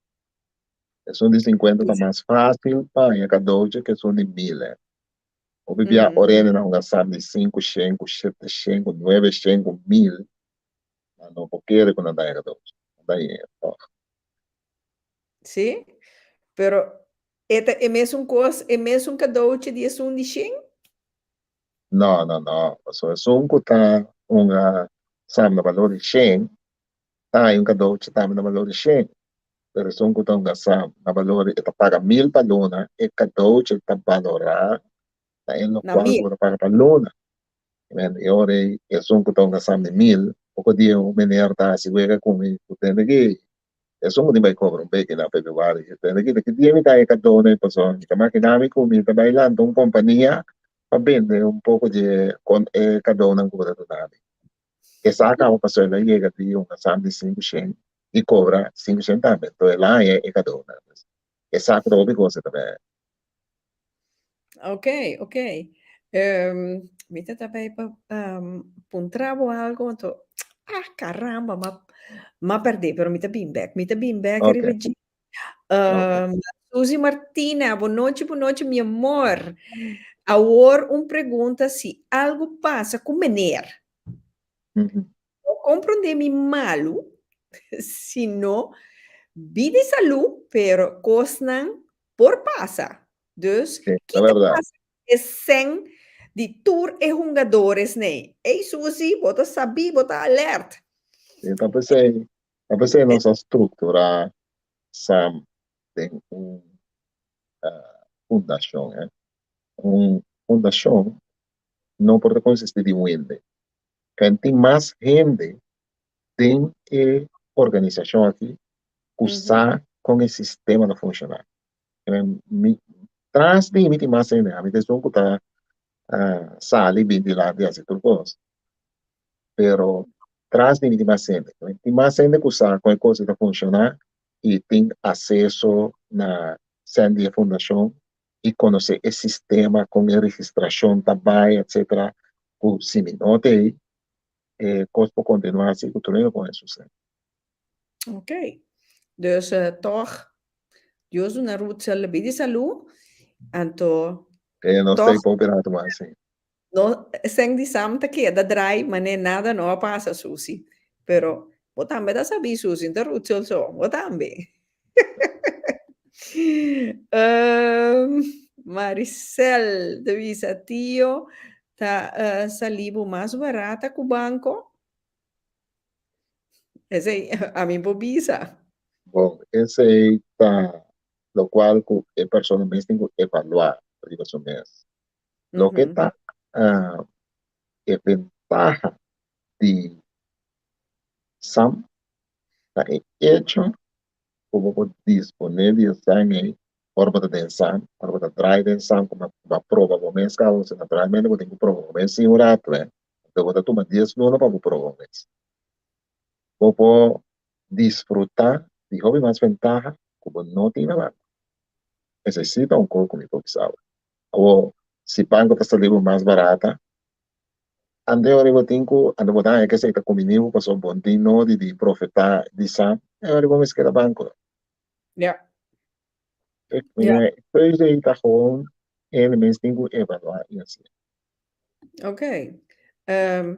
B: É um de 50 tá mais fácil, para a cada hoje que é um de 1000. O bebia
A: Uhum.
B: orelha não gastar de 5 chenco, 7 chenco, 9 chenco, 1000. Não, porque quando dá a cada hoje. Daí,
A: Sim, pero é mesmo coisa, é mesmo cadeaucha de um de 100?
B: não, não, não. So, é um que tá, sabe, no valor de 100, tá, e cada hoje tá no valor de 100. Pero é um que tá, na valor, está paga 1000 para luna, e cada hoje está valorar, tá, em lo
A: Na
B: qual
A: mil.
B: você paga para luna. Men eu orei, é um que tá, gastar de 1000, o que dia o menino tá, se vega comigo, tem que eso mo di ba cobra un peke na February. Que dia me tayo kadone po so. Kama kinami ko mi tabailan tong kompanya pabende un poco de kadone ang kuda to namin. E saka mo paso na llega di yung kasam di 500 e cobra 5 centavos. To lá é kadone. E saka do bi cosa tabe.
A: Ok, ok. Mita também para puntravo algo, então, caramba, ma perdi, pero mita bem back,
B: Okay,
A: rivegi.
B: okay.
A: Suzy Martina, boa noite, meu amor. Agora, pergunta se algo passa com Mener.
B: Mhm.
A: Eu compreendo-me malo, se não, vida e saúde, pero cosnan por passa. Dus,
B: Sí,
A: que
B: la
A: te
B: verdad.
A: passa é sem de tour e jogadores, né? Ei, Suzy, bota saber, bota alerta.
B: Tapos nossa estrutura sam tem fundação, eh? Fundação não pode consistir de um ente. Quem mais gente tem organização aqui usar com esse sistema a funcionar. Traz de mim mais gente, a mim tem que estar sali bem de lá de fazer tudo coisa. Pero traz de mim mais gente. Tem mais gente que usar com a coisa a funcionar e tem acesso na sede de fundação e conhecer esse sistema com a registração também, etc. Se me note coisa para continuar assim, continuando com isso.
A: Ok. Dus toch, Deus na route lebih di salu, anto
B: Não sei
A: toch
B: para operar mais assim.
A: no seng di sam ta que da dry, mane nada no passa Susi. Pero botambe da sabi Susi, da route so, botambe. Maricel, de visa tio, ta salibo mais barata com o banco. Esse a mim bobisa.
B: Bom, esse está, lo cual el personalmente tengo que evaluar, digo eso mes. Lo que
A: Uhum.
B: está, es ventaja de SAM, está hecho como disponible sangue, forma de SAM, forma de traer de SAM, como uma prova, como mês, caso, naturalmente, eu tenho que provar, mês, sim, um rato, então, eu vou tomar 10 minutos para provar, mês. Vou pôr disfrutar de hobby más ventaja como no tiene banco. Necesita un coco improvisado. O si banco está saliendo más barata, ande ora eu tenho ande botar é que se está comigo passou bom dino de profeta de sam agora vamos que era banco
A: Ja, ja,
B: depois de está com ele mesmo tem que evaluar isso
A: oké. Ehm,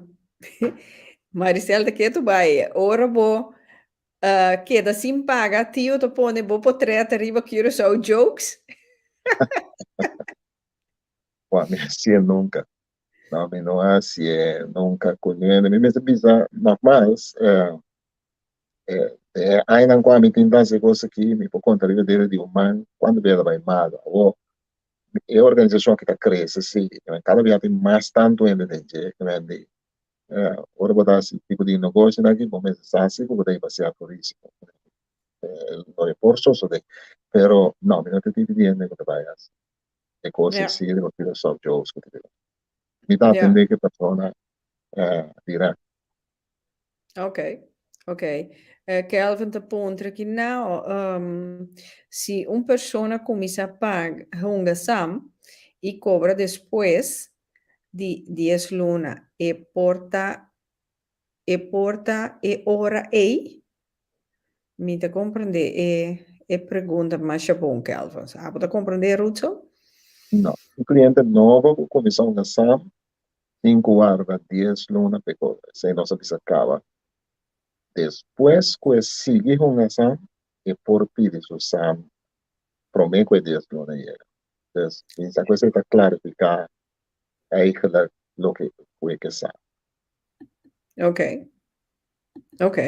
A: Maricel, que tu vai? Ora bo, que da sim paga, tio tu pone bo potret arriba Curaçao jokes.
B: pô me assim nunca não me não assim nunca conhece me mesmo bizarro mas ainda com a me tem das coisas aqui me por conta dele de humano quando vê ela vai mal ou é a organização que está crescendo sim cada vez tem mais tanto ainda de que vende ora botar esse tipo de negócio aqui, começa assim, como daí passear por isso. Não é forçoso, pero não, me não te dividindo que te vayas. É coisa que
A: Ja,
B: sigue, que tira só jokes, que te digo. Me dá a
A: ja,
B: entender que a pessoa dirá,
A: oké, oké. Kelvin te pontre que não, se uma pessoa começa a pagar hunga sam e cobra depois de 10 luna e ora ei, mi te comprende e pergunta mais bom, Kelvin. Sabe te compreender, Ruto?
B: não. O cliente novo, comissão da SAM, 5 horas, 10 luna, pegou, sem nossa pizza acaba. Depois, que sigue com a SAM, e por pedir o SAM, promete que 10 luna. Então, essa coisa está clarificada, aí que lo que foi que SAM.
A: Ok, ok.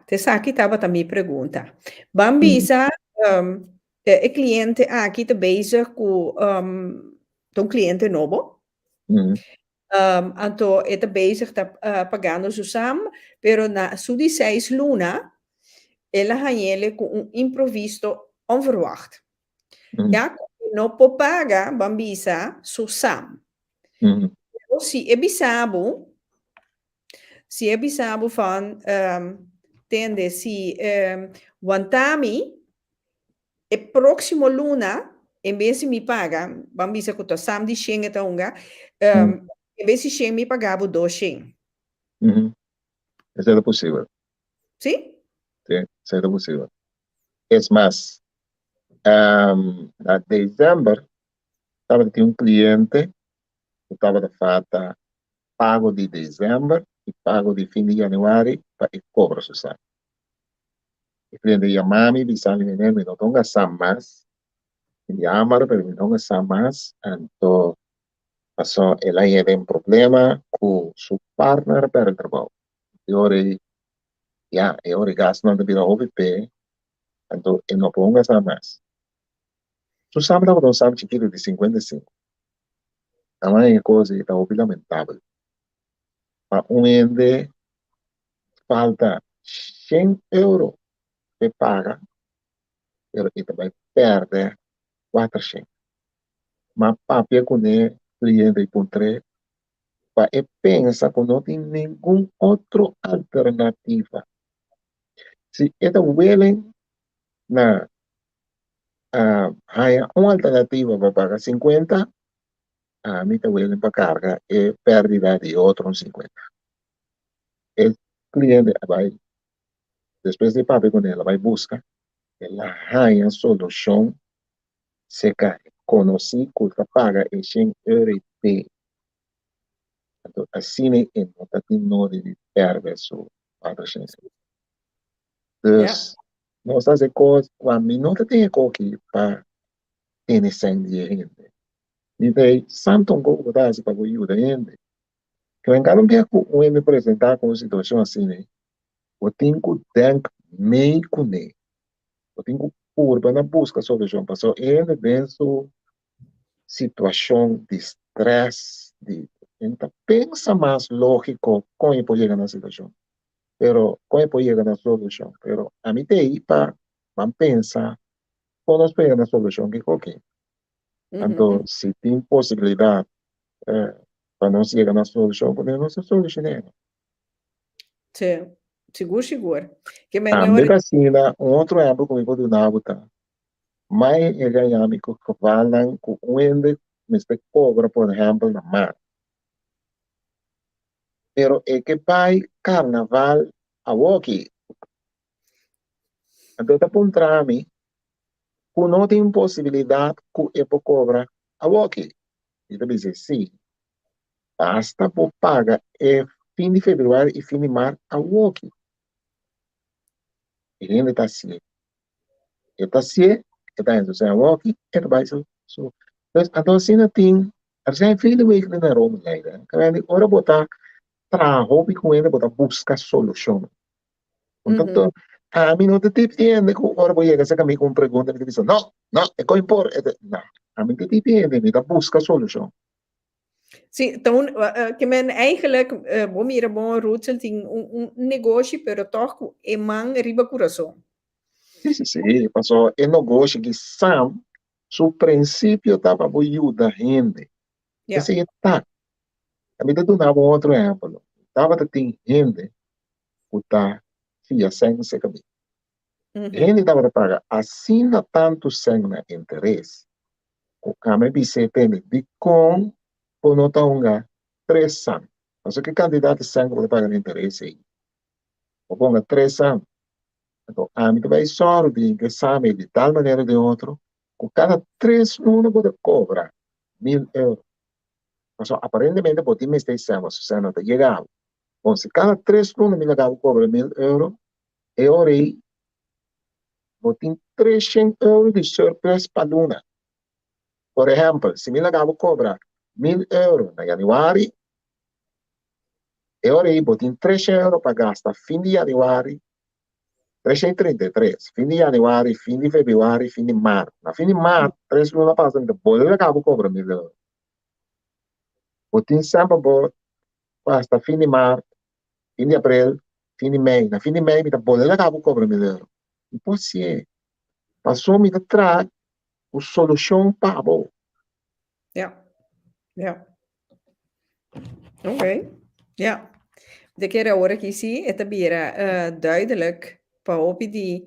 A: Te sa aqui estava também pergunta. Bambisa, o cliente aqui está bezig com um cliente novo.
B: Mhm.
A: Então, está bezig tá pagando samen, pero na su di 6 luna, ela ganha com imprevisto onverwacht.
B: Mhm.
A: Ja, não pode pagar, Bambisa, sam.
B: Mhm.
A: Pero se é bisabo van, tende, se Wantami, e próximo luna, em vez de me pagar, vamos dizer que eu sam de Shen eta unga,
B: Mhm.
A: em vez de Shen me pagava 2 Shen.
B: Mhm. Isso é possível,
A: Sim?
B: sim, isso é possível. É mais, na dezembro, estava tinha um cliente que estava de fato pago de dezembro e pago de fim de janeiro para e cobra o salário. O cliente chamava-me e disse, menino, não estou gastando mais, me chamaram, mas não gastar mais, então, passou, ela ia ter um problema com seu partner para o trabalho. E ora, já, e ora, gasto não devia OVP, então, eu não vou gastar mais. Tu sabe, não sabe, chiquito de 55. A mãe coisa está lamentável. A um ende falta 100 euros de paga, e vai perder 400. Mas papel com o cliente encontrei, e pensa que não tem nenhuma outra alternativa. Se é willing na haya uma alternativa para pagar 50, a mim está willing para carga e pérdida de outros 50. O cliente vai, depois de papel com ela, vai buscar ela haya solução se conocí que paga em 100 euros de assim é não está tendo de perder seu patrocínio.
A: Ja.
B: Dus, nós fazer coisas, a mim não tem que para ter 100 dinheiro. E daí, santo um pouco da para o ajuda ainda. Que eu encaro bem com o me apresentar com uma situação assim, né? Eu tenho que ter meio com ele. Eu tenho que pôr para na busca solução. Passou ele dentro situação de estresse, de então pensa mais lógico como ele pode chegar na situação. Pero como ele pode chegar na solução. Pero a mim tem para pensar como nós pegamos na solução que qualquer. Então,
A: Mhm.
B: se tem possibilidade para nós chegar na solução, podemos solucionar.
A: Sim. Seguro, seguro. Que
B: A
A: menor.
B: medicina, um outro exemplo que eu vou dar, tá? Mas é ganhar que falam com onde me cobra, por exemplo, na mar. Pero é que pai carnaval a walkie. Então, tá para mim, que não tem possibilidade que eu cobra a walkie. Então, dizer, sim, basta por pagar fim de fevereiro e fim de março a walkie. E ainda está assim. Está assim, está indo sem a walkie, ele vai so. Então, assim, não tem. A gente fez o que na Roma, né? Ora, botar trabalho com ele, botar buscar solução.
A: Uhum.
B: Então, a mim não te entende que ora vou chegar a mim com pergunta, ele diz, não, não, é que impor, não, a mim te entende, me dá busca solução.
A: Sim, então, que men eigenlijk, bom mira bom Rutsel tem negócio, pero toch é man riba coração.
B: Sim, sim, sim, passou, eu não gosto que Sam, seu princípio estava para ajudar a gente.
A: Ja.
B: Esse tá, a mim te dá um outro exemplo. Estava te tem gente que está, fia, sem se caminho.
A: Uhum.
B: Gente estava a pagar, assina tanto sem na interesse, o câmbio se tem de com, por não estar um 3 anos. Mas o que candidato sangue vai pagar interesse aí? O ponga 3 anos. Então, a mim vai só de que sabe de tal maneira ou de outro, com cada 3 anos pode cobrar 1.000 euros. Mas aparentemente, por ti me está dizendo, se não está chegando. Bom, se cada 3 anos me legal cobra 1.000 euros, eu orei, vou ter 300 euros de surplus para a luna. Por exemplo, se me legal cobra 1.000 euros na januário, eu orei, vou ter 300 euros para gastar fim de januário, 333, fim de januário, fim de fevereiro, fim de março. Na fim de março, 3 lunas passam, depois eu acabo cobrando 1.000 euros. O tem sempre bom, hasta fim de março, fim de abril, fim de maio. Na fim de maio, depois eu acabo cobrando 1.000 euros. E pode ser, passou me atrás, a solução para bom.
A: Ja. Ja. Oké. Ja. De kere hora que sim, é bira duidelijk para die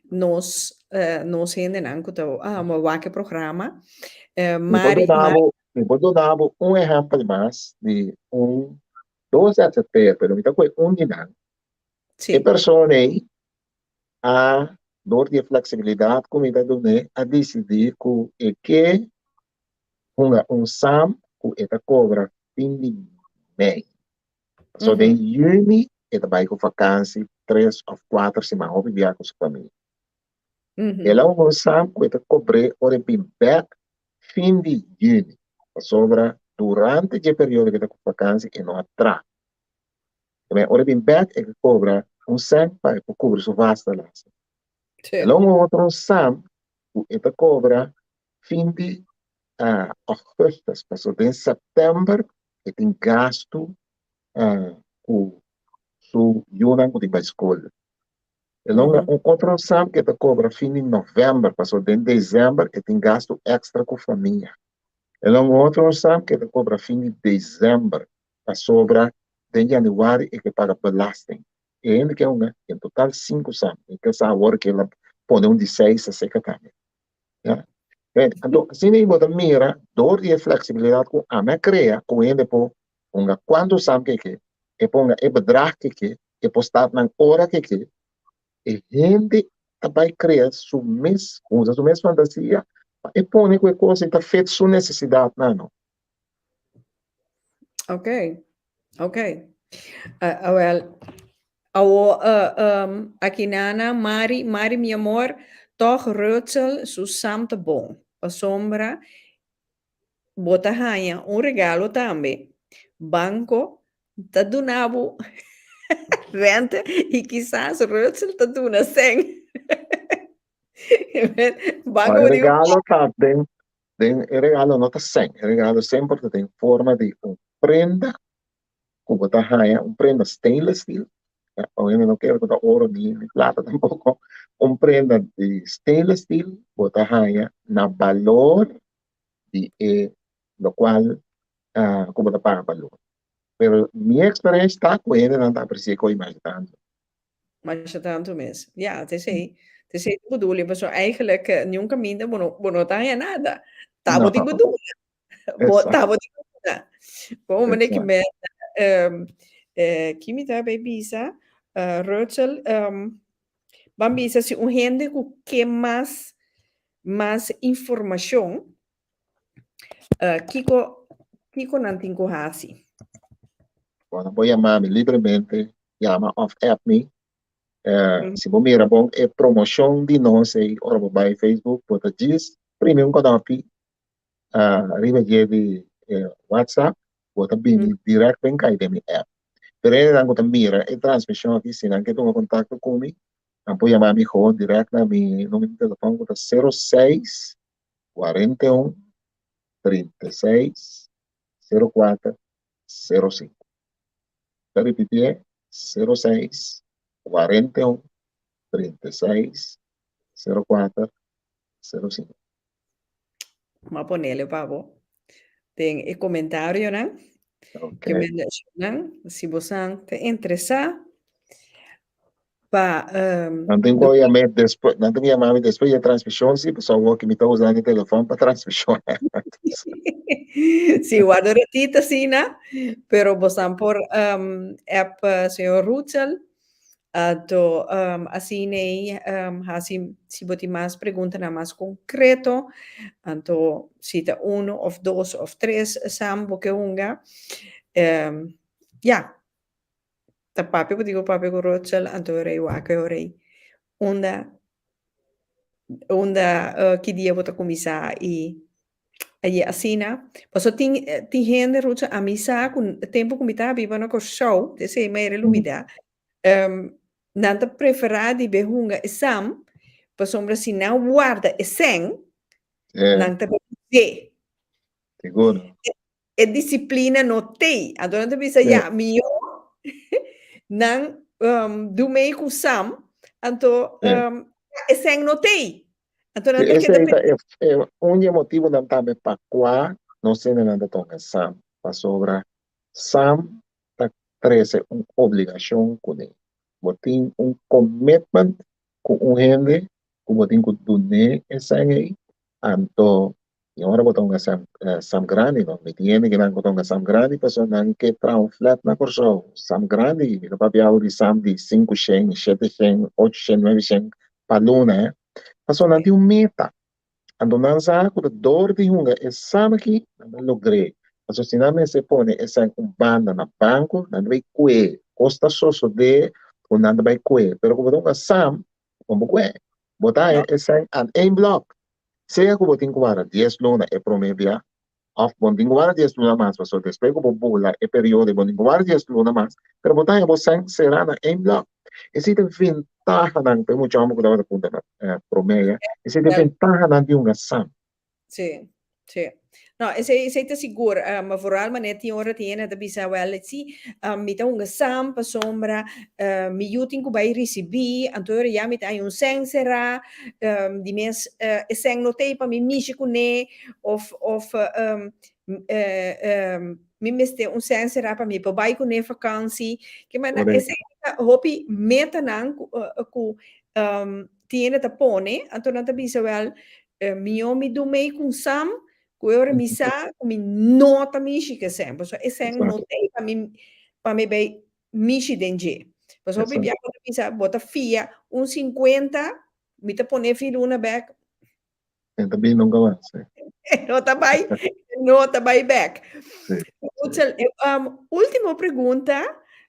A: nos henden ankuto maar welke programma
B: Me vou
A: mari
B: dar,
A: mari
B: me vou dar exemplo mais de 12 a 7, pero me tocou de nada. E
A: sim.
B: pessoa aí, a dor de flexibilidade, como ainda donei, a decidir que SAM que esta cobra fim de mês. Só de
A: Uhum.
B: junho, esta vai com vacância 3 ou 4 semanas, ou viajar com sua família. Ela
A: Uhum.
B: é SAM que esta cobre ora bem back fim de junho. Sobra durante o período que esta com vacância e não atrás. Também ora bem back é que cobra SAM para cobrir sua vasta laça. Ela é
A: Sim.
B: outro SAM que esta cobra fim de agosto, passou em setembro, e tem gasto com su Yunan com a escola. E não
A: Uhum.
B: um outro sabe que te cobra fim de novembro, passou em dezembro, e tem gasto extra com a família. E não outro sabe que te cobra fim de dezembro, a sobra de januário e que paga belasting. E ainda que é uma, em total 5 sabe, e que essa hora que ela põe de 6 a 7 também. Então, assim, você mira, dor de flexibilidade com a minha cria, com ele, quando sabe que e ponga e bedrag que e postar na hora que e gente vai criar sua mes usa sua mes fantasia e põe qualquer coisa está feito sua necessidade não.
A: Ok. Ok. Well, aqui nana mari mi amor toch Rutsel su samte bom. A sombra bota rainha regalo também. Banco tadunabo rente e quizás Rutsel taduna sem.
B: O
A: Banco digo,
B: regalo tá o regalo não tá sem o regalo sempre tem forma de prenda como tá raia prenda stainless steel ou eu não quero botar ouro nem plata tampouco prenda de stainless steel botar raia na valor de lo qual como tá paga valor. Pero mi experiencia está con él, no está por si estoy imaginando.
A: Maar je tanto mes. Ja, het is de bedoeling, maar zo eigenlijk nunca minder, bueno, tanja nada. Tá
B: No,
A: wat ik bedoel. Tá
B: exacto,
A: wat ik bedoel. Como maneer que
B: exacto.
A: me, kimi tá bij Bisa, Rachel, Bambisa, se um gente que mais informação, Kiko não tem hasi.
B: Cuando voy a llamarme libremente, llama off app me. Se você mira bom, é promoção de nós aí, ora vai Facebook, bota diz, primeiro quando eu fi, arriba de WhatsApp, bota bem direto bem cai de minha app. Pero ele não bota mira, é transmissão aqui, se não quer tomar contato comigo, não pode chamar me com direto na minha número de telefone, bota 06 41 36 04 05. Para repetir, 06 41 36 04 05.
A: Maar ponele, pavo. Tem e comentário, né?
B: Ok.
A: Que mencionam, se você te interessar, para
B: Não tem como chamar depois, não tem como chamar depois da transmissão, se só vou que me está usando o telefone para transmissão.
A: sì, guardo ratita sina, pero bosan por app senhor Rutsel, to asine hasi si boti mais pergunta na mais concreto, anto cita uno of dos of tres sam boke unga. Ja, ta papi ko Rutsel, anto rei wake orei. Onda que dia bota começar e aí assina, mas só tem gente russa a missa com tempo que me tá bebendo com show, desse meio lumida, nada preferado de behunga exam, para sombra se não guarda exam,
B: É,
A: não tá bem.
B: seguro.
A: É disciplina não tem, então não bisa
B: É,
A: já melhor não do meio com sam, então
B: é.
A: exam não tem, então não tá que
B: Esse aí
A: depende.
B: é um motivo não também para qual não se nada toca Sam, para sobra Sam tá traz obrigação com ele. Botin commitment com gente, com botin com dune essa aí, anto e agora botam Sam grande, não me tiene que não botam Sam grande, pessoa não que tra um flat na corso Sam grande, no papel de Sam de 500, 700, 800, 900 para luna, pessoa não tem meta. Ando nanza ko dor di hunga esama ki na logrei. Aso siname se pone esa un banda na banco na vai kue costa soso de o nanda vai kue pero ko donga sam como kue bota
A: No,
B: esa an ein block sea ko botin ko para 10 luna e promedia of bonding guarda 10 luna mas paso después ko bobula e periodo bonding guarda 10 luna mas pero bota e bosan será na ein block. Existe ventaja ng pe mo chamo ko dapat punta na promedia. Existe
A: well,
B: ventaja ng yung sam.
A: sì, sì. No, e sei te sicuro, ma vooral ma net die ora tiene da bisa well si mi ta un sampa sombra mi jutin ku bai risibi antore ja mit ai un sensera di mes e seng no te pa mi mishi ku ne of mi miste un sensera pa mi pa bai ku ne vakantie che ma na e
B: Correcto.
A: se hopi meta nan ku tiene ta pone antore ta bisa well mio mi do mei com sam, ora mi sa, mi nota mishi che sempre, so e sen
B: Exacto.
A: notei pa mi bei mishi denje. Mas hobi
B: Exacto.
A: bia bota misa bota fia un 50, mi te pone filo una back,
B: También nunca más. Sí,
A: nota by back.
B: sí, sí.
A: Utsel, última pergunta,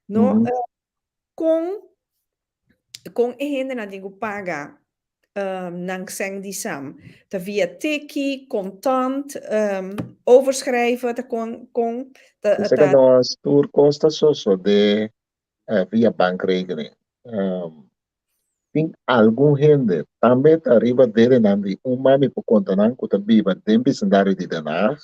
A: no,
B: Ujú.
A: com e gente na digo paga nang seng di sam. Te via tikkie, contant, overschrijven, te kon,
B: Ese que no es tour costa soso de vía bankrekening. Tem algum gente também tá arriba dele nandi um mami por conta não que tá viva dentro do cenário de danar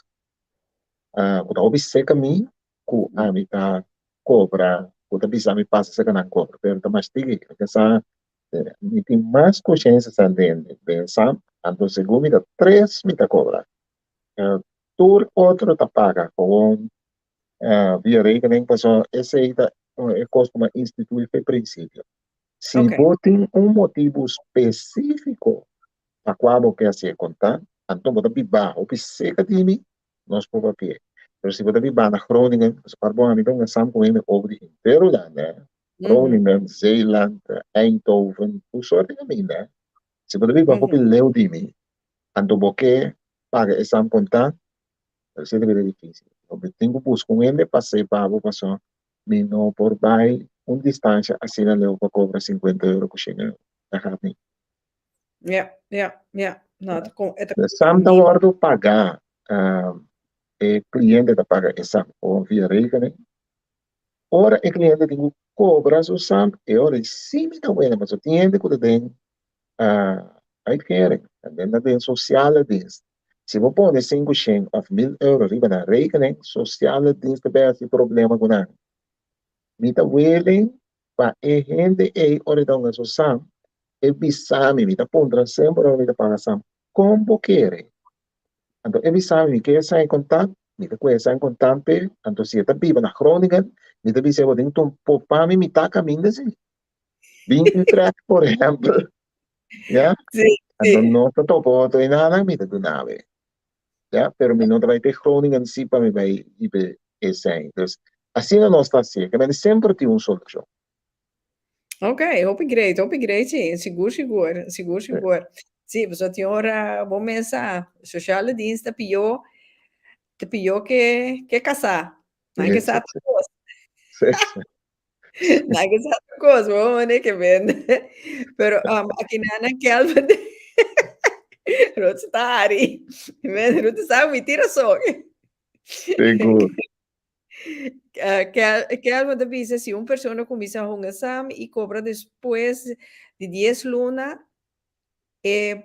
B: que tá obseca mim que a mim tá cobra que tá bisa me passa seca não cobra pero tá mais tigre que essa me tem mais consciência dentro pensa então segundo me dá três me tá cobra tur outro tá paga com via rekening passou esse aí tá é costuma instituir por princípio Se
A: Ok.
B: você tem motivo específico para qual você quer se contar, então você bibar, ou seca de mim, nós por papel. Mas se você bibar na Groningen, você pode bom, então nós estamos com ele over de inteiro lá, né? Groningen, Zeeland, Eindhoven, o sorte de mim, né? Se você bibar para o leu de mim, então você paga essa conta, isso é bem difícil. Eu tenho que buscar ele, passei para a população, não por vai, uma distância, assim, eu vou cobrar 50 euros por chegar.
A: Ja. Nou, het
B: Samta worden pagar, o cliente está paga essa ou via rekening. Ora, o cliente tem que cobrar o SAM, e ora, sim, está bueno, mas o cliente que tem uitkering, en dan tem sociale dienst. Se você põe 500 of 1.000 euro riba na rekening, sociale dienst bij esse problema com nada. Mita willing, para a gente ora então o SAM, e bisami, mita pondra sempre ora mita paga SAM, como quer. Então, every time que sai em contato, me da coisa em contato, então se está viva na crônica, me da bisa bodin tum popa mi tá caminho assim. 23, por exemplo, já?
A: Sim,
B: Então
A: sim.
B: não está topo to nada, me da do nave. Já? Pero me não vai ter crônica em si para me vai ir esse. Então, assim não está assim, que mas sempre tem solução.
A: Ok, upgrade, sim. Seguro. Sim, você tem hora, bom pensar, sociale diensten te pior que casar. Não é
B: Isso,
A: casar outra coisa.
B: isso.
A: Não é casar outra coisa, vamos ver que vende. Pero, aqui na Kelvin, Rotstari, Ruth sabe, me tira só.
B: Seguro.
A: Kelvin de dice, si una persona comienza a jugar Sam y cobra después de 10 lunas,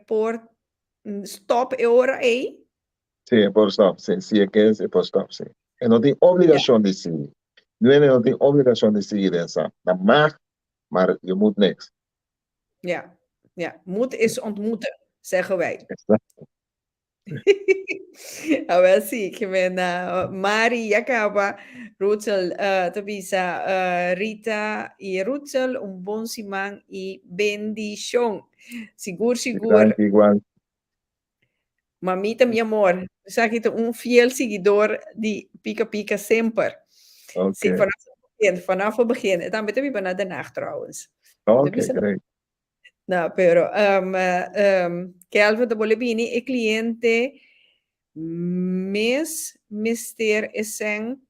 A: por stop e hora aí.
B: Sim, por stop, sim. Se é que é por stop, sim. Eu não tenho
A: Ja,
B: obrigação de seguir. Não tem obrigação de seguir essa. Na mag, maar je moet niks.
A: ja. Moed is ontmoeten, zeggen wij.
B: Está?
A: Ahora sí, que me da Mari acaba, Rutsel, Tabisa, Rita y Rutsel, un bom simán y bendición. Sigur.
B: Igual.
A: Mamita, mi amor, sabe que um fiel seguidor de Pica Pica sempre.
B: Ok.
A: Sim, vanaf het begin. En dan ben ik bijna de nacht trouwens. Dat
B: Ok,
A: is het.
B: great.
A: No, pero que algo de Bolivini e cliente mister is zijn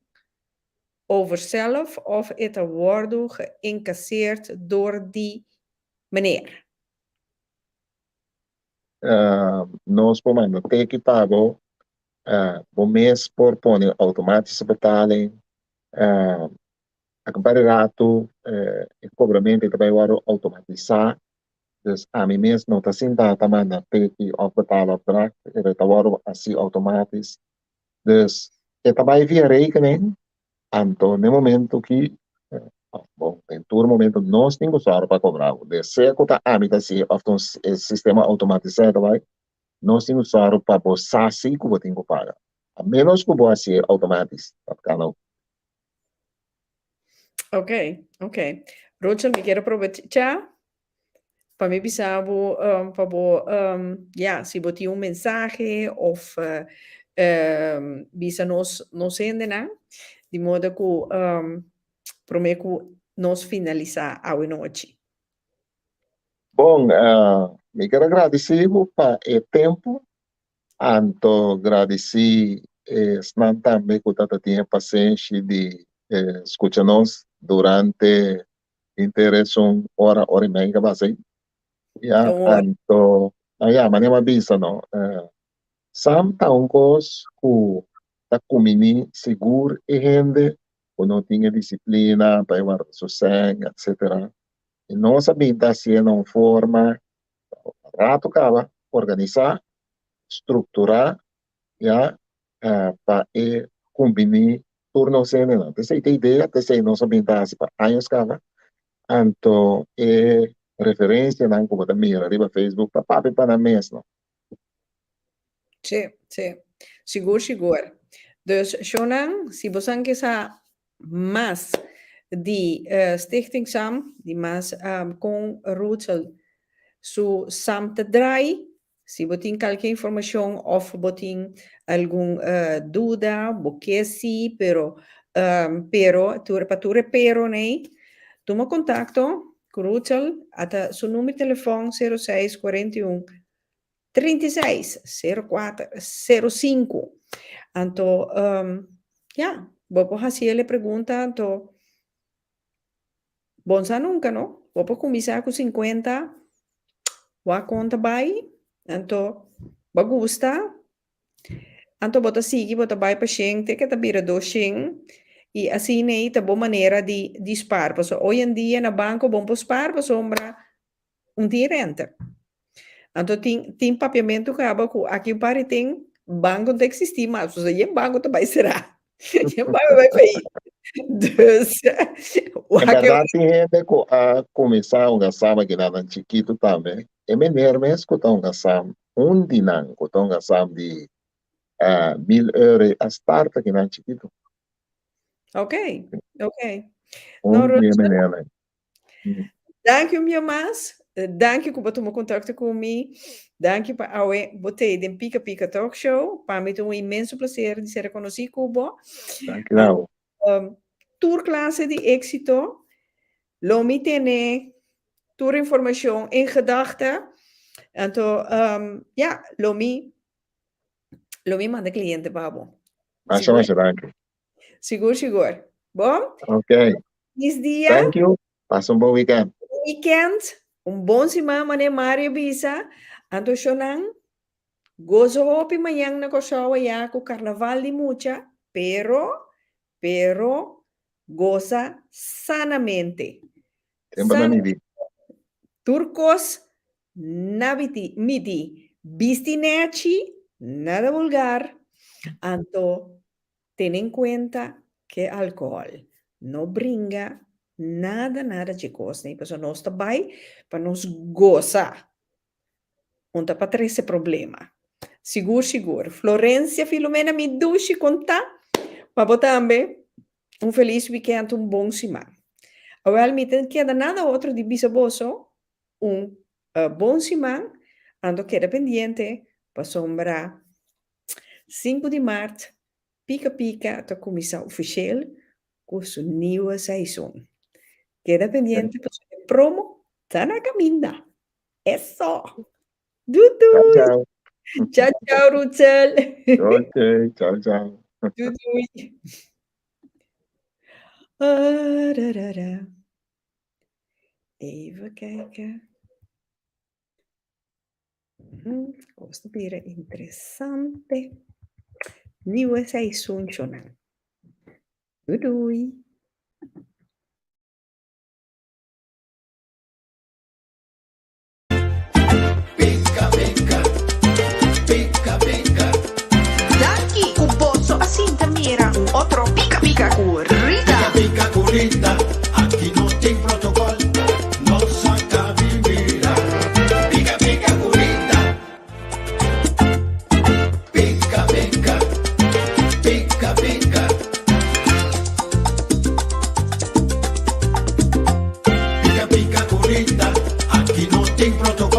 A: over zelf of het worden geïncasseerd door die meneer.
B: Nós pomos ter que pago o mês por pôr automática betaling, a barato, o cobramento também vai automatizar. Dus a mim mesmo não está assim, tá também na ter que betalen opdracht, ele está assim automatisch. Dus é também via rekening, então no momento que bom, em todo momento nós temos usado para cobrar. De certo, a ámbito assim, of sistema automatizado vai, nós temos usado para você assim que você tem que pagar. A menos que você automático, tá não.
A: Ok. Rochel, me quero aproveitar para me bisabo, ja, si botti un mensaje of bisa nos senden, di modo que prometo nos finalizar a noite.
B: Bom, me quero agradecer para o tempo, então agradecer também que você tinha paciência de escutar nós durante interesse hora e meia, que vai ser. Ya,
A: Don't worry.
B: então, mas não bisa no. Sam taungos ku ta kumini seguro e rende, quando tinha disciplina, para guardar sossego, etc. E nossa vida se não forma, rato acaba, organizar, estruturar, já, para combinar turno sendo não. Essa é a ideia, essa é a nossa vida para anos acaba. Então, é referência, não como também, arriba Facebook, para papi para mesmo.
A: Sí. Sigur. Dus, Shonan, si vos han que sa más die Stichting SAM, die mas com Rootsel su SAM te drai, si botin qualche información of botin algún duda, porque sí, pero para tu repero, né? Tu me contacto con Rootsel at su numero de teléfono 06 41 36 04 05. Anto, ja, vos hacerle pregunta, anto, bonsa nunca, no? Vos começar com 50, wa conta vai, anto, bagusta, anto bota sigi, bota vai pa gente, que tá bira do e assim, né, tá boa maneira de spar. Porque hoje em dia, na banco, bom para spar, para sombra, dia renta. Anto, tem papiamento que aqui o pare tem banco não existir mais, e banco também será. E banco vai fair. Dus,
B: En verdad, tem gente que começar a gastar aqui na chiquito também. É melhor mesmo que estão gastando dinheiro, que estão gastando de 1.000 € a start aqui na chiquito.
A: Ok.
B: Dia melhor, né?
A: Dank u meu mas. Dank u por tomar contato comigo. Dank u para botei de Pica Pica Talk Show. Para mim é um imenso prazer de ser conhecido Cubo.
B: Dankjewel.
A: Tour classe de éxito. Lomi tiene tour informação em gedachten. Então, ja, Lomi manda cliente babo.
B: Mas dank.
A: Seguro. Bom?
B: Ok.
A: Esse dia.
B: Thank you. Passa bom weekend.
A: Bom semana, né, Mario Bisa. Anto Shonan, gozo hopi mayang na kosawa ya ko carnaval de mucha, pero goza sanamente. Turcos, miti, bistinechi, nada vulgar. Anto, ten en cuenta que alcohol no brinca nada, chicos, né? Porque nós também para nos gozar. Não para ter esse problema. Seguro. Florência Filomena me duche conta. Para botar também feliz weekend, bom semana. Agora, me tem queda nada outro de bisaboso. Bom semana. Ando queda pendiente para sombra 5 de março. Pica, a comissão oficial com seu nieuwe seizoen. Queda pendiente para o promo. Tá na caminha. É só.
B: Ciao.
A: Ciao, Rootsel.
B: Ok, ciao.
A: Even kijken. Questo dire interessante. Nieuwe seizoen. Doei.
C: Daqui o bolso assim mira, outro pica corrida.
D: Pica corrida, aqui não tem protocolo, não saca de mira. Pica corrida. Pica. Pica corrida, aqui não tem protocolo.